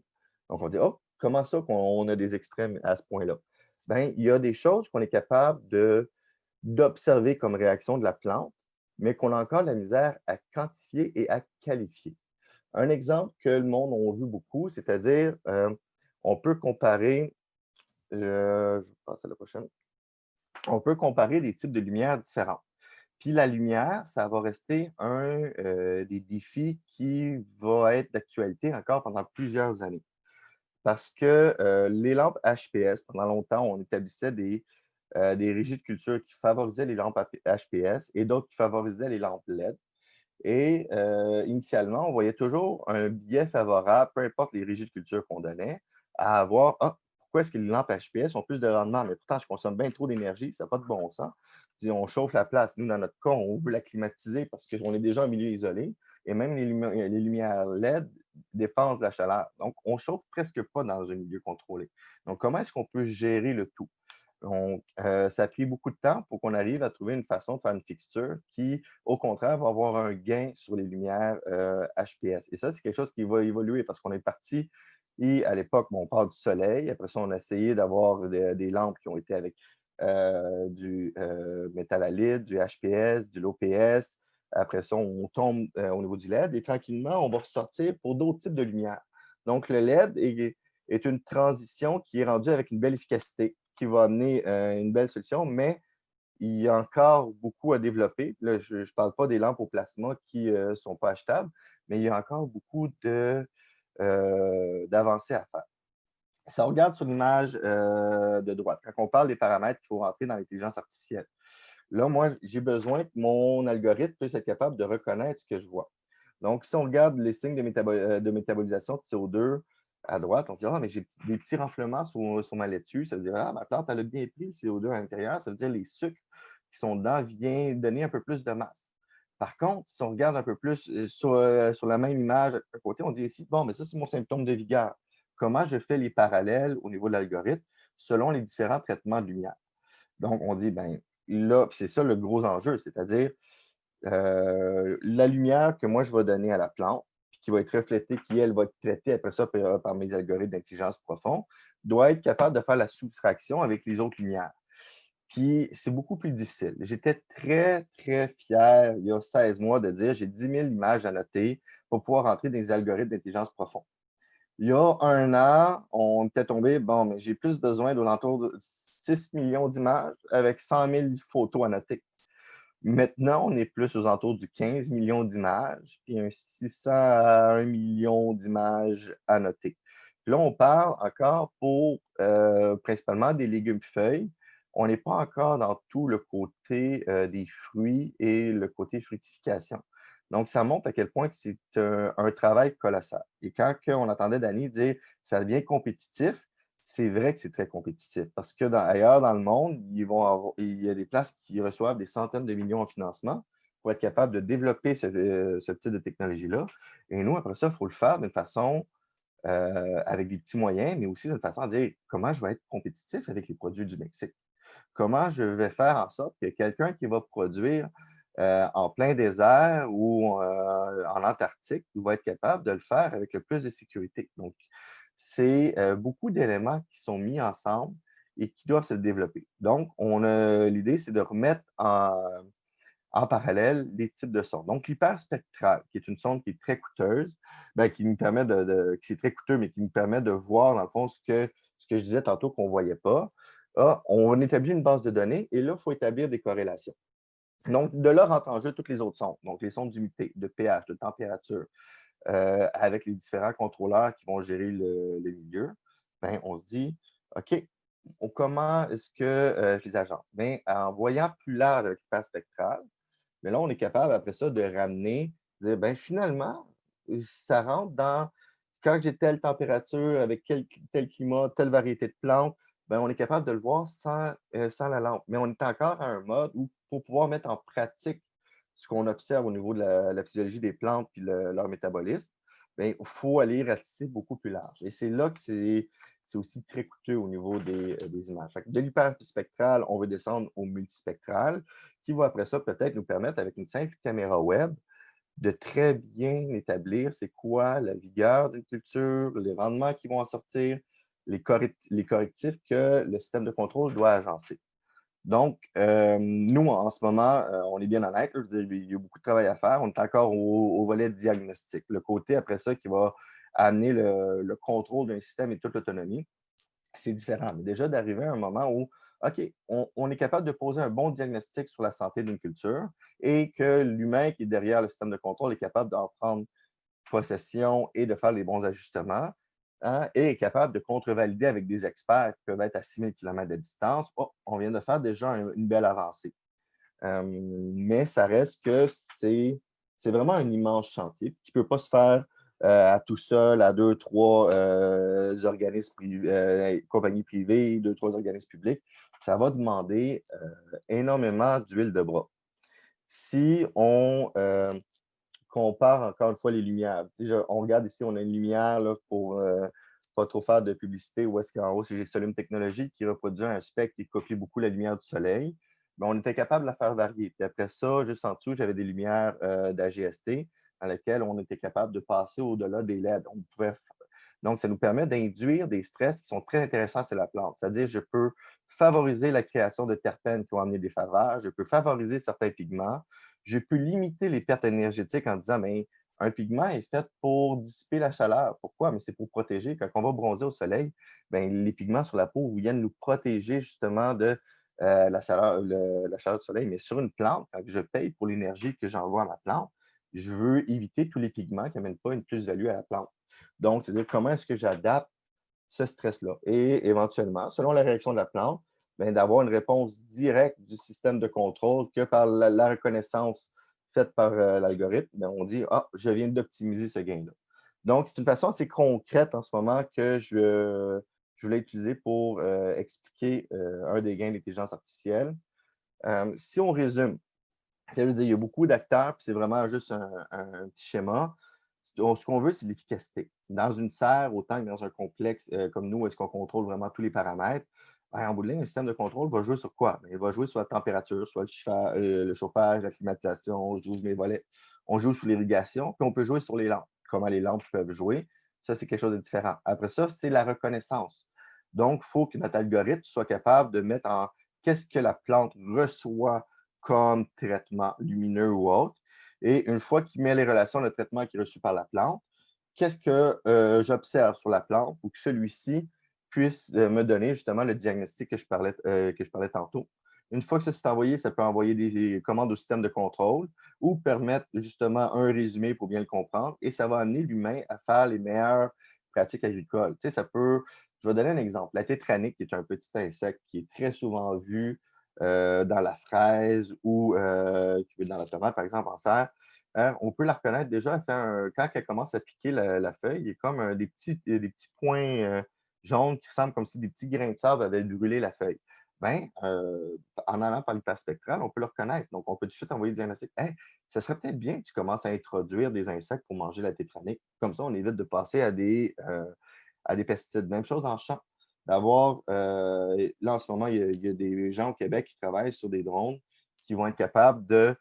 Donc, on dit, oh, comment ça qu'on a des extrêmes à ce point-là? Bien, il y a des choses qu'on est capable d'observer comme réaction de la plante, mais qu'on a encore de la misère à quantifier et à qualifier. Un exemple que le monde a vu beaucoup, c'est-à-dire, on peut comparer, je passe à la prochaine, on peut comparer des types de lumière différents. Puis la lumière, ça va rester un des défis qui va être d'actualité encore pendant plusieurs années. Parce que les lampes HPS, pendant longtemps, on établissait des régies de culture qui favorisaient les lampes HPS et d'autres qui favorisaient les lampes LED. Et initialement, on voyait toujours un biais favorable, peu importe les régies de culture qu'on donnait, à avoir ah, pourquoi est-ce que les lampes HPS ont plus de rendement? Mais pourtant, je consomme bien trop d'énergie, ça n'a pas de bon sens. Puis on chauffe la place. Nous, dans notre cas, on veut la climatiser parce qu'on est déjà en milieu isolé. Et même les lumières LED dépensent de la chaleur. Donc, on ne chauffe presque pas dans un milieu contrôlé. Donc, comment est-ce qu'on peut gérer le tout? Donc, ça a pris beaucoup de temps pour qu'on arrive à trouver une façon de faire une fixture qui, au contraire, va avoir un gain sur les lumières HPS. Et ça, c'est quelque chose qui va évoluer parce qu'on est parti, et à l'époque, on parle du soleil. Après ça, on a essayé d'avoir des lampes qui ont été avec du métal halide, du HPS, du l'OPS. Après ça, on tombe au niveau du LED et tranquillement, on va ressortir pour d'autres types de lumière. Donc, le LED est une transition qui est rendue avec une belle efficacité, qui va amener une belle solution, mais il y a encore beaucoup à développer. Là, je ne parle pas des lampes au plasma qui ne sont pas achetables, mais il y a encore beaucoup d'avancées à faire. Si on regarde sur l'image de droite, quand on parle des paramètres qu'il faut rentrer dans l'intelligence artificielle, là, moi, j'ai besoin que mon algorithme puisse être capable de reconnaître ce que je vois. Donc, si on regarde les signes de métabolisation de CO2 à droite, on dit ah, mais j'ai des petits renflements sur ma laitue. Ça veut dire ah, ma plante, elle a bien pris le CO2 à l'intérieur. Ça veut dire les sucres qui sont dedans viennent donner un peu plus de masse. Par contre, si on regarde un peu plus sur la même image à côté, on dit ici bon, mais ça, c'est mon symptôme de vigueur. Comment je fais les parallèles au niveau de l'algorithme selon les différents traitements de lumière? Donc, on dit, ben là, c'est ça le gros enjeu, c'est-à-dire la lumière que moi, je vais donner à la plante, puis qui va être reflétée, qui, elle, va être traitée après ça par mes algorithmes d'intelligence profonde, doit être capable de faire la soustraction avec les autres lumières. Puis, c'est beaucoup plus difficile. J'étais très, très fier, il y a 16 mois, de dire j'ai 10 000 images à noter pour pouvoir rentrer dans les algorithmes d'intelligence profonde. Il y a un an, on était tombé, bon, mais j'ai plus besoin d'alentour de 6 millions d'images avec 100 000 photos à noter. Maintenant, on est plus aux alentours du 15 millions d'images, puis un 600 à 1 million d'images à noter. Puis là, on parle encore pour principalement des légumes-feuilles. On n'est pas encore dans tout le côté des fruits et le côté fructification. Donc, ça montre à quel point c'est un travail colossal. Et quand on entendait Dany dire « ça devient compétitif », c'est vrai que c'est très compétitif parce que ailleurs dans le monde, il y a des places qui reçoivent des centaines de millions en financement pour être capable de développer ce type de technologie-là. Et nous, après ça, il faut le faire d'une façon avec des petits moyens, mais aussi d'une façon à dire comment je vais être compétitif avec les produits du Mexique. Comment je vais faire en sorte que quelqu'un qui va produire en plein désert ou en Antarctique va être capable de le faire avec le plus de sécurité. Donc, c'est beaucoup d'éléments qui sont mis ensemble et qui doivent se développer. Donc, l'idée, c'est de remettre en parallèle des types de sondes. Donc, l'hyperspectral, qui est une sonde qui est très coûteuse, qui nous permet qui c'est très coûteux, mais qui nous permet de voir, dans le fond, ce que je disais tantôt qu'on ne voyait pas. On établit une base de données et là, il faut établir des corrélations. Donc, de là rentrent en jeu toutes les autres sondes. Donc, les sondes d'humidité, de pH, de température, avec les différents contrôleurs qui vont gérer le milieu. Ben, on se dit, OK, comment est-ce que je les agente? Bien, en voyant plus large avec l'hyperspectral, mais là, on est capable, après ça, de ramener, de dire, ben, finalement, ça rentre dans quand j'ai telle température, avec tel climat, telle variété de plantes, ben, on est capable de le voir sans la lampe. Mais on est encore à un mode où, pour pouvoir mettre en pratique ce qu'on observe au niveau de la physiologie des plantes et leur métabolisme, ben, il faut aller ratisser beaucoup plus large. Et c'est là que c'est aussi très coûteux au niveau des images. Fait que de l'hyperspectral, on veut descendre au multispectral, qui va après ça peut-être nous permettre, avec une simple caméra web, de très bien établir c'est quoi la vigueur d'une culture, les rendements qui vont en sortir, les correctifs que le système de contrôle doit agencer. Donc, nous, en ce moment, on est bien honnête, je veux dire, il y a beaucoup de travail à faire. On est encore au volet diagnostic. Le côté après ça qui va amener le contrôle d'un système et toute l'autonomie, c'est différent. Mais déjà, d'arriver à un moment où, OK, on est capable de poser un bon diagnostic sur la santé d'une culture et que l'humain qui est derrière le système de contrôle est capable d'en prendre possession et de faire les bons ajustements, hein, et est capable de contre-valider avec des experts qui peuvent être à 6000 km de distance. Oh, on vient de faire déjà une belle avancée. Mais ça reste que c'est vraiment un immense chantier qui ne peut pas se faire à tout seul, à deux, trois organismes compagnies privées, deux, trois organismes publics. Ça va demander énormément d'huile de bras. Si on compare encore une fois les lumières, on regarde ici, on a une lumière là, pour pas trop faire de publicité, où est-ce qu'en haut, c'est Solium Technologies qui reproduit un spectre qui copie beaucoup la lumière du soleil. Mais on était capable de la faire varier. Puis après ça, juste en dessous, j'avais des lumières d'AGST dans lesquelles on était capable de passer au-delà des LED. Donc, ça nous permet d'induire des stress qui sont très intéressants sur la plante. C'est-à-dire, je peux favoriser la création de terpènes qui vont amener des faveurs, je peux favoriser certains pigments, je peux limiter les pertes énergétiques en disant, mais un pigment est fait pour dissiper la chaleur. Pourquoi? Mais c'est pour protéger. Quand on va bronzer au soleil, bien, les pigments sur la peau viennent nous protéger justement de la chaleur du soleil. Mais sur une plante, quand je paye pour l'énergie que j'envoie à ma plante, je veux éviter tous les pigments qui n'amènent pas une plus-value à la plante. Donc, c'est-à-dire comment est-ce que j'adapte ce stress-là. Et éventuellement, selon la réaction de la plante, bien, d'avoir une réponse directe du système de contrôle que par la reconnaissance faite par l'algorithme, bien, on dit, ah, je viens d'optimiser ce gain-là. Donc, c'est une façon assez concrète en ce moment que je voulais utiliser pour expliquer un des gains d'intelligence artificielle. Si on résume, ça veut dire, il y a beaucoup d'acteurs, puis c'est vraiment juste un petit schéma. Ce qu'on veut, c'est l'efficacité. Dans une serre, autant que dans un complexe comme nous, est-ce qu'on contrôle vraiment tous les paramètres? Ben, en bout de ligne, le système de contrôle va jouer sur quoi? Ben, il va jouer sur la température, soit le chauffage, la climatisation, on joue sur les volets, on joue sur l'irrigation, puis on peut jouer sur les lampes. Comment les lampes peuvent jouer, ça, c'est quelque chose de différent. Après ça, c'est la reconnaissance. Donc, il faut que notre algorithme soit capable de mettre en qu'est-ce que la plante reçoit comme traitement lumineux ou autre. Et une fois qu'il met les relations de traitement qui est reçu par la plante, qu'est-ce que j'observe sur la plante pour que celui-ci puisse me donner justement le diagnostic que je parlais tantôt. Une fois que ça s'est envoyé, ça peut envoyer des commandes au système de contrôle ou permettre justement un résumé pour bien le comprendre et ça va amener l'humain à faire les meilleures pratiques agricoles. Tu sais, je vais donner un exemple. La tétranique, qui est un petit insecte qui est très souvent vu dans la fraise ou dans la tomate, par exemple, en serre, on peut la reconnaître déjà. Quand elle commence à piquer la feuille, il y a comme des petits points jaunes qui ressemblent comme si des petits grains de sable avaient brûlé la feuille. Ben, en allant par l'hyperspectral, on peut le reconnaître. Donc, on peut tout de suite envoyer le diagnostic. Hey, ça serait peut-être bien que tu commences à introduire des insectes pour manger la tétranique. Comme ça, on évite de passer à des pesticides. Même chose en champ. Là, en ce moment, il y a des gens au Québec qui travaillent sur des drones qui vont être capables de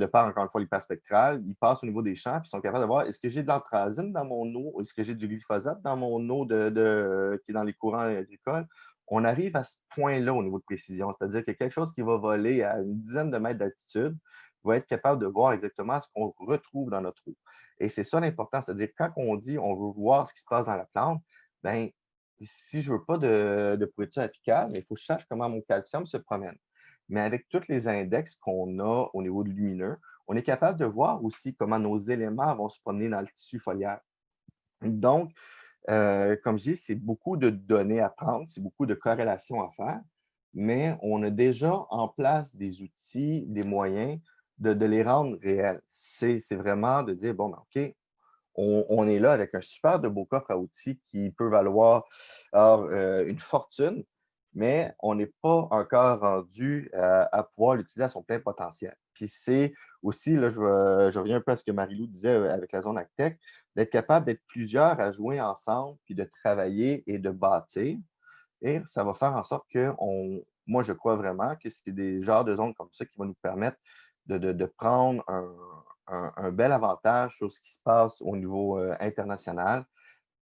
par, encore une fois, l'hyperspectral, ils passent au niveau des champs et ils sont capables de voir est-ce que j'ai de l'anthracène dans mon eau, est-ce que j'ai du glyphosate dans mon eau qui est dans les courants agricoles. On arrive à ce point-là au niveau de précision, c'est-à-dire que quelque chose qui va voler à une dizaine de mètres d'altitude va être capable de voir exactement ce qu'on retrouve dans notre eau. Et c'est ça l'important, c'est-à-dire quand on dit on veut voir ce qui se passe dans la plante, bien, si je ne veux pas de pourriture apicale, il faut que je sache comment mon calcium se promène. Mais avec tous les index qu'on a au niveau du lumineux, on est capable de voir aussi comment nos éléments vont se promener dans le tissu foliaire. Donc, comme je dis, c'est beaucoup de données à prendre, c'est beaucoup de corrélations à faire, mais on a déjà en place des outils, des moyens de les rendre réels. C'est vraiment de dire, bon, ben, OK, on est là avec un super de beau coffre à outils qui peut valoir une fortune, mais on n'est pas encore rendu à pouvoir l'utiliser à son plein potentiel. Puis c'est aussi, là, je reviens un peu à ce que Marie-Lou disait avec la zone AgTech, d'être capable d'être plusieurs à jouer ensemble, puis de travailler et de bâtir. Et ça va faire en sorte que moi, je crois vraiment que c'est des genres de zones comme ça qui vont nous permettre de prendre un bel avantage sur ce qui se passe au niveau international.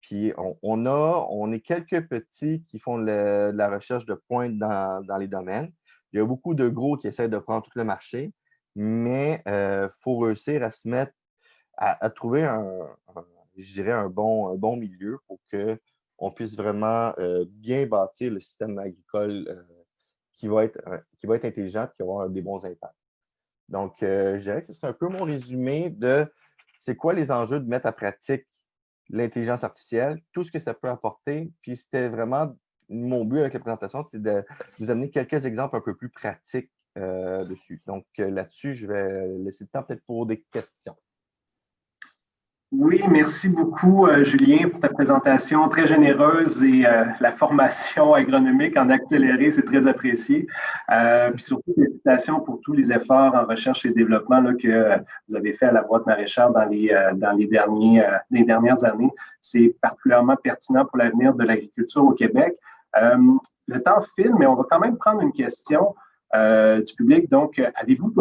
Puis on est quelques petits qui font de la recherche de pointe dans les domaines. Il y a beaucoup de gros qui essaient de prendre tout le marché, mais il faut réussir à se mettre, à trouver je dirais un bon milieu pour qu'on puisse vraiment bien bâtir le système agricole qui va être intelligent et qui va avoir des bons impacts. Donc, je dirais que ce serait un peu mon résumé de c'est quoi les enjeux de mettre à pratique l'intelligence artificielle, tout ce que ça peut apporter. Puis c'était vraiment mon but avec la présentation, c'est de vous amener quelques exemples un peu plus pratiques dessus. Donc, là-dessus, je vais laisser le temps peut-être pour des questions. Oui, merci beaucoup, Julien, pour ta présentation très généreuse et la formation agronomique en accéléré, c'est très apprécié. Puis surtout, félicitations pour tous les efforts en recherche et développement là, que vous avez fait à la boîte maraîchère dans les dernières années. C'est particulièrement pertinent pour l'avenir de l'agriculture au Québec. Le temps file, mais on va quand même prendre une question du public. Donc, avez-vous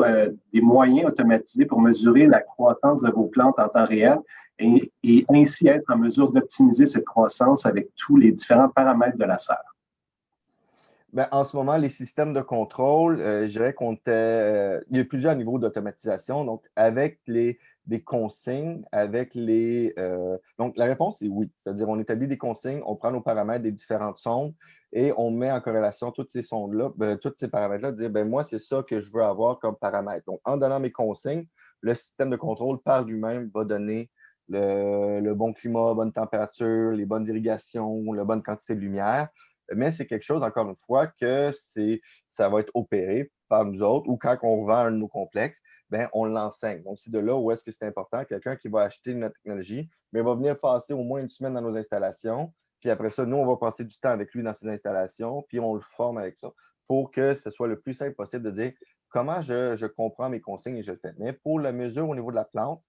des moyens automatisés pour mesurer la croissance de vos plantes en temps réel et ainsi être en mesure d'optimiser cette croissance avec tous les différents paramètres de la serre? Bien, en ce moment, les systèmes de contrôle, je dirais il y a plusieurs niveaux d'automatisation. Donc, avec des consignes, donc, la réponse est oui. C'est-à-dire, on établit des consignes, on prend nos paramètres des différentes sondes et on met en corrélation toutes ces sondes-là, tous ces paramètres-là, dire, moi, c'est ça que je veux avoir comme paramètre. Donc, en donnant mes consignes, le système de contrôle par lui-même va donner le bon climat, bonne température, les bonnes irrigations, la bonne quantité de lumière. Mais c'est quelque chose, encore une fois, que ça va être opéré par nous autres ou quand on vend un de nos complexes, on l'enseigne. Donc, c'est de là où est-ce que c'est important. Quelqu'un qui va acheter notre technologie, mais va venir passer au moins une semaine dans nos installations. Puis après ça, nous, on va passer du temps avec lui dans ses installations, puis on le forme avec ça pour que ce soit le plus simple possible de dire comment je comprends mes consignes et je le fais. Mais pour la mesure au niveau de la plante,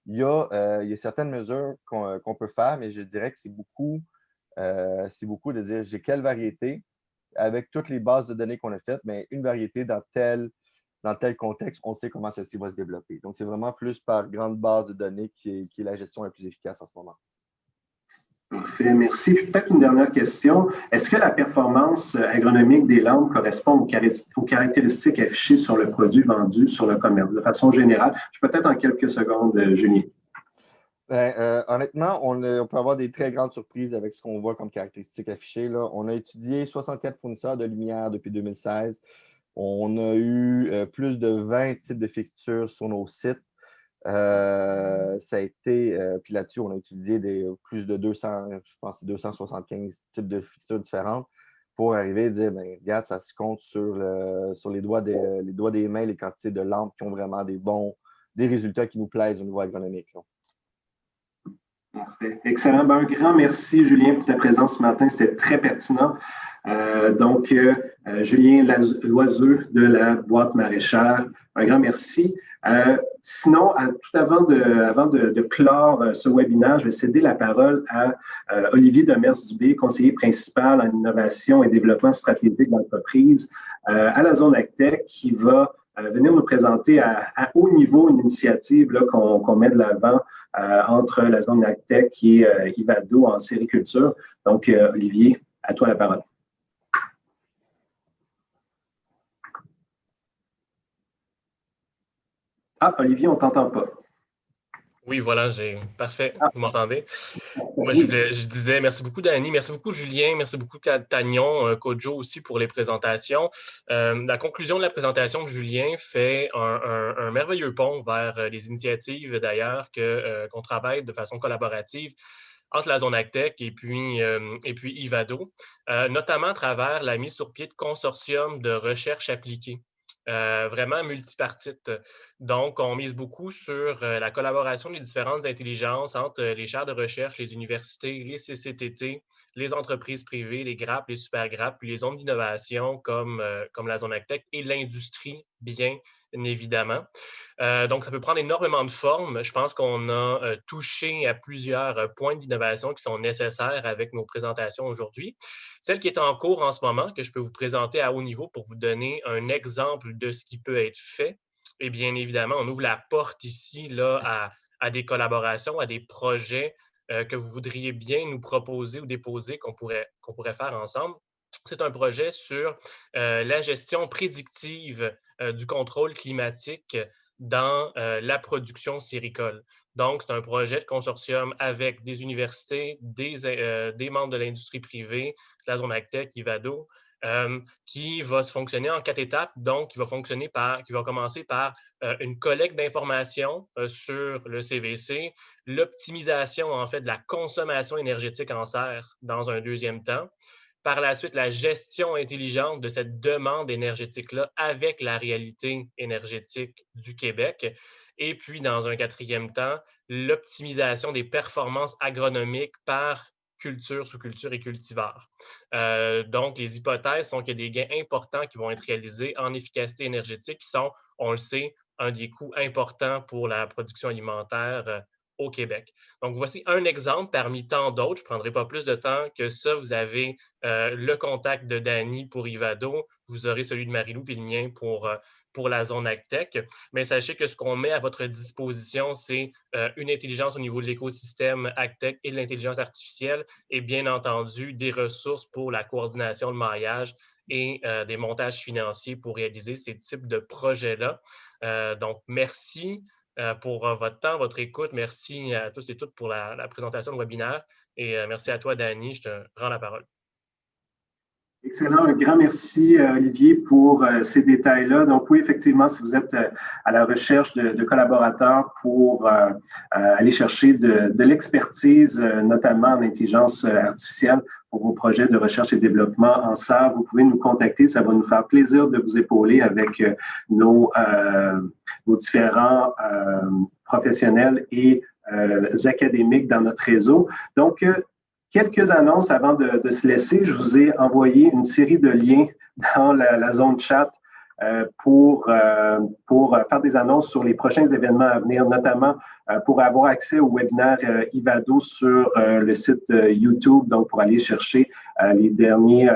il y a certaines mesures qu'on peut faire, mais je dirais que c'est beaucoup de dire j'ai quelle variété avec toutes les bases de données qu'on a faites, mais une variété dans tel contexte, on sait comment celle-ci va se développer. Donc, c'est vraiment plus par grande base de données qui est la gestion la plus efficace en ce moment. Parfait, merci. Peut-être une dernière question. Est-ce que la performance agronomique des landes correspond aux caractéristiques affichées sur le produit vendu sur le commerce, de façon générale? Peut-être en quelques secondes, Julien. Honnêtement, on peut avoir des très grandes surprises avec ce qu'on voit comme caractéristiques affichées. Là. On a étudié 64 fournisseurs de lumière depuis 2016. On a eu plus de 20 types de fixtures sur nos sites. Ça a été, puis là-dessus, on a utilisé plus de 200, je pense 275 types de fixtures différentes pour arriver à dire, regarde, ça se compte sur les doigts des mains, les quantités de lampes qui ont vraiment des résultats qui nous plaisent au niveau agronomique. Là. Parfait. Excellent. Un grand merci, Julien, pour ta présence ce matin. C'était très pertinent. Julien Loiseux de la boîte maraîchère, un grand merci. Sinon, tout avant de clore ce webinaire, je vais céder la parole à Olivier Demers-Dubé, conseiller principal en innovation et développement stratégique d'entreprise à la zone AgTech, qui va venir nous présenter à haut niveau une initiative qu'on met de l'avant entre la zone AgTech et Ivado en sériculture. Donc, Olivier, à toi la parole. Ah, Olivier, on ne t'entend pas. Oui, voilà, parfait, vous m'entendez? Moi, je disais merci beaucoup, Dani, merci beaucoup, Julien, merci beaucoup, Tagnon, Kodjo aussi pour les présentations. La conclusion de la présentation de Julien fait un merveilleux pont vers les initiatives, d'ailleurs, qu'on travaille de façon collaborative entre la zone AgTech et puis Ivado, notamment à travers la mise sur pied de consortiums de recherche appliquée. Vraiment multipartite. Donc, on mise beaucoup sur la collaboration des différentes intelligences entre les chaires de recherche, les universités, les CCTT, les entreprises privées, les GRAP, les super GRAP, puis les zones d'innovation comme la zone AgTech et l'industrie, bien évidemment. Donc, ça peut prendre énormément de formes. Je pense qu'on a touché à plusieurs points d'innovation qui sont nécessaires avec nos présentations aujourd'hui. Celle qui est en cours en ce moment, que je peux vous présenter à haut niveau pour vous donner un exemple de ce qui peut être fait. Et bien évidemment, on ouvre la porte ici là, à des collaborations, à des projets que vous voudriez bien nous proposer ou déposer qu'on pourrait faire ensemble. C'est un projet sur la gestion prédictive du contrôle climatique dans la production séricole. Donc, c'est un projet de consortium avec des universités, des membres de l'industrie privée, la zone AgTech, Ivado, qui va se fonctionner en 4 étapes. Donc, qui va commencer par une collecte d'informations sur le CVC, l'optimisation, en fait, de la consommation énergétique en serre dans un deuxième temps. Par la suite, la gestion intelligente de cette demande énergétique-là avec la réalité énergétique du Québec. Et puis, dans un 4e temps, l'optimisation des performances agronomiques par culture, sous-culture et cultivar. Donc, les hypothèses sont qu'il y a des gains importants qui vont être réalisés en efficacité énergétique qui sont, on le sait, un des coûts importants pour la production alimentaire au Québec. Donc, voici un exemple parmi tant d'autres. Je ne prendrai pas plus de temps que ça. Vous avez le contact de Dany pour Ivado. Vous aurez celui de Marie-Lou et le mien pour la zone AgTech. Mais sachez que ce qu'on met à votre disposition, c'est une intelligence au niveau de l'écosystème AgTech et de l'intelligence artificielle et bien entendu des ressources pour la coordination, le maillage et des montages financiers pour réaliser ces types de projets-là. Donc, merci pour votre temps, votre écoute. Merci à tous et toutes pour la présentation de webinaire. Et merci à toi, Dany. Je te rends la parole. Excellent. Un grand merci, Olivier, pour ces détails-là. Donc oui, effectivement, si vous êtes à la recherche de collaborateurs pour aller chercher de l'expertise, notamment en intelligence artificielle, pour vos projets de recherche et développement en serre, vous pouvez nous contacter. Ça va nous faire plaisir de vous épauler avec nos différents professionnels et académiques dans notre réseau. Donc, quelques annonces avant de se laisser. Je vous ai envoyé une série de liens dans la zone chat pour faire des annonces sur les prochains événements à venir, notamment pour avoir accès au webinaire Ivado sur le site YouTube, donc pour aller chercher les derniers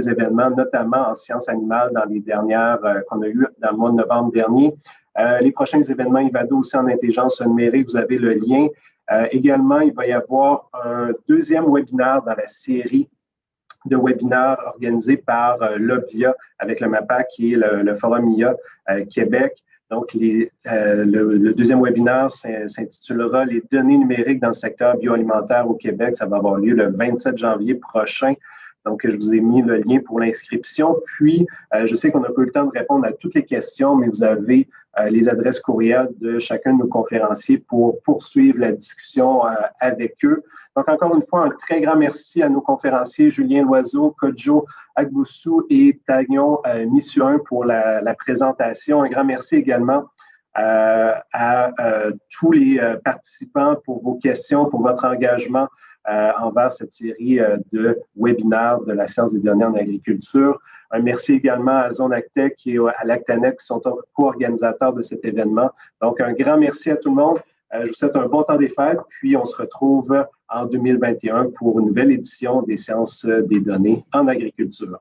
événements, notamment en sciences animales dans les dernières qu'on a eues dans le mois de novembre dernier. Les prochains événements Ivado aussi en intelligence numérique, vous avez le lien. Également, il va y avoir un 2e webinaire dans la série de webinaires organisés par l'Obvia avec le MAPAC qui est le Forum IA Québec. Donc, le 2e webinaire s'intitulera « Les données numériques dans le secteur bioalimentaire au Québec ». Ça va avoir lieu le 27 janvier prochain. Donc, je vous ai mis le lien pour l'inscription. Puis, je sais qu'on n'a pas eu le temps de répondre à toutes les questions, mais vous avez les adresses courriels de chacun de nos conférenciers pour poursuivre la discussion avec eux. Donc, encore une fois, un très grand merci à nos conférenciers, Julien Loiseau, Kodjo Agboussou et Tagnon Missuin pour la présentation. Un grand merci également à tous les participants pour vos questions, pour votre engagement envers cette série de webinaires de la science des données en agriculture. Un merci également à Zone AgTech et à Lactanet qui sont co-organisateurs de cet événement. Donc, un grand merci à tout le monde. Je vous souhaite un bon temps des fêtes, puis on se retrouve en 2021 pour une nouvelle édition des sciences des données en agriculture.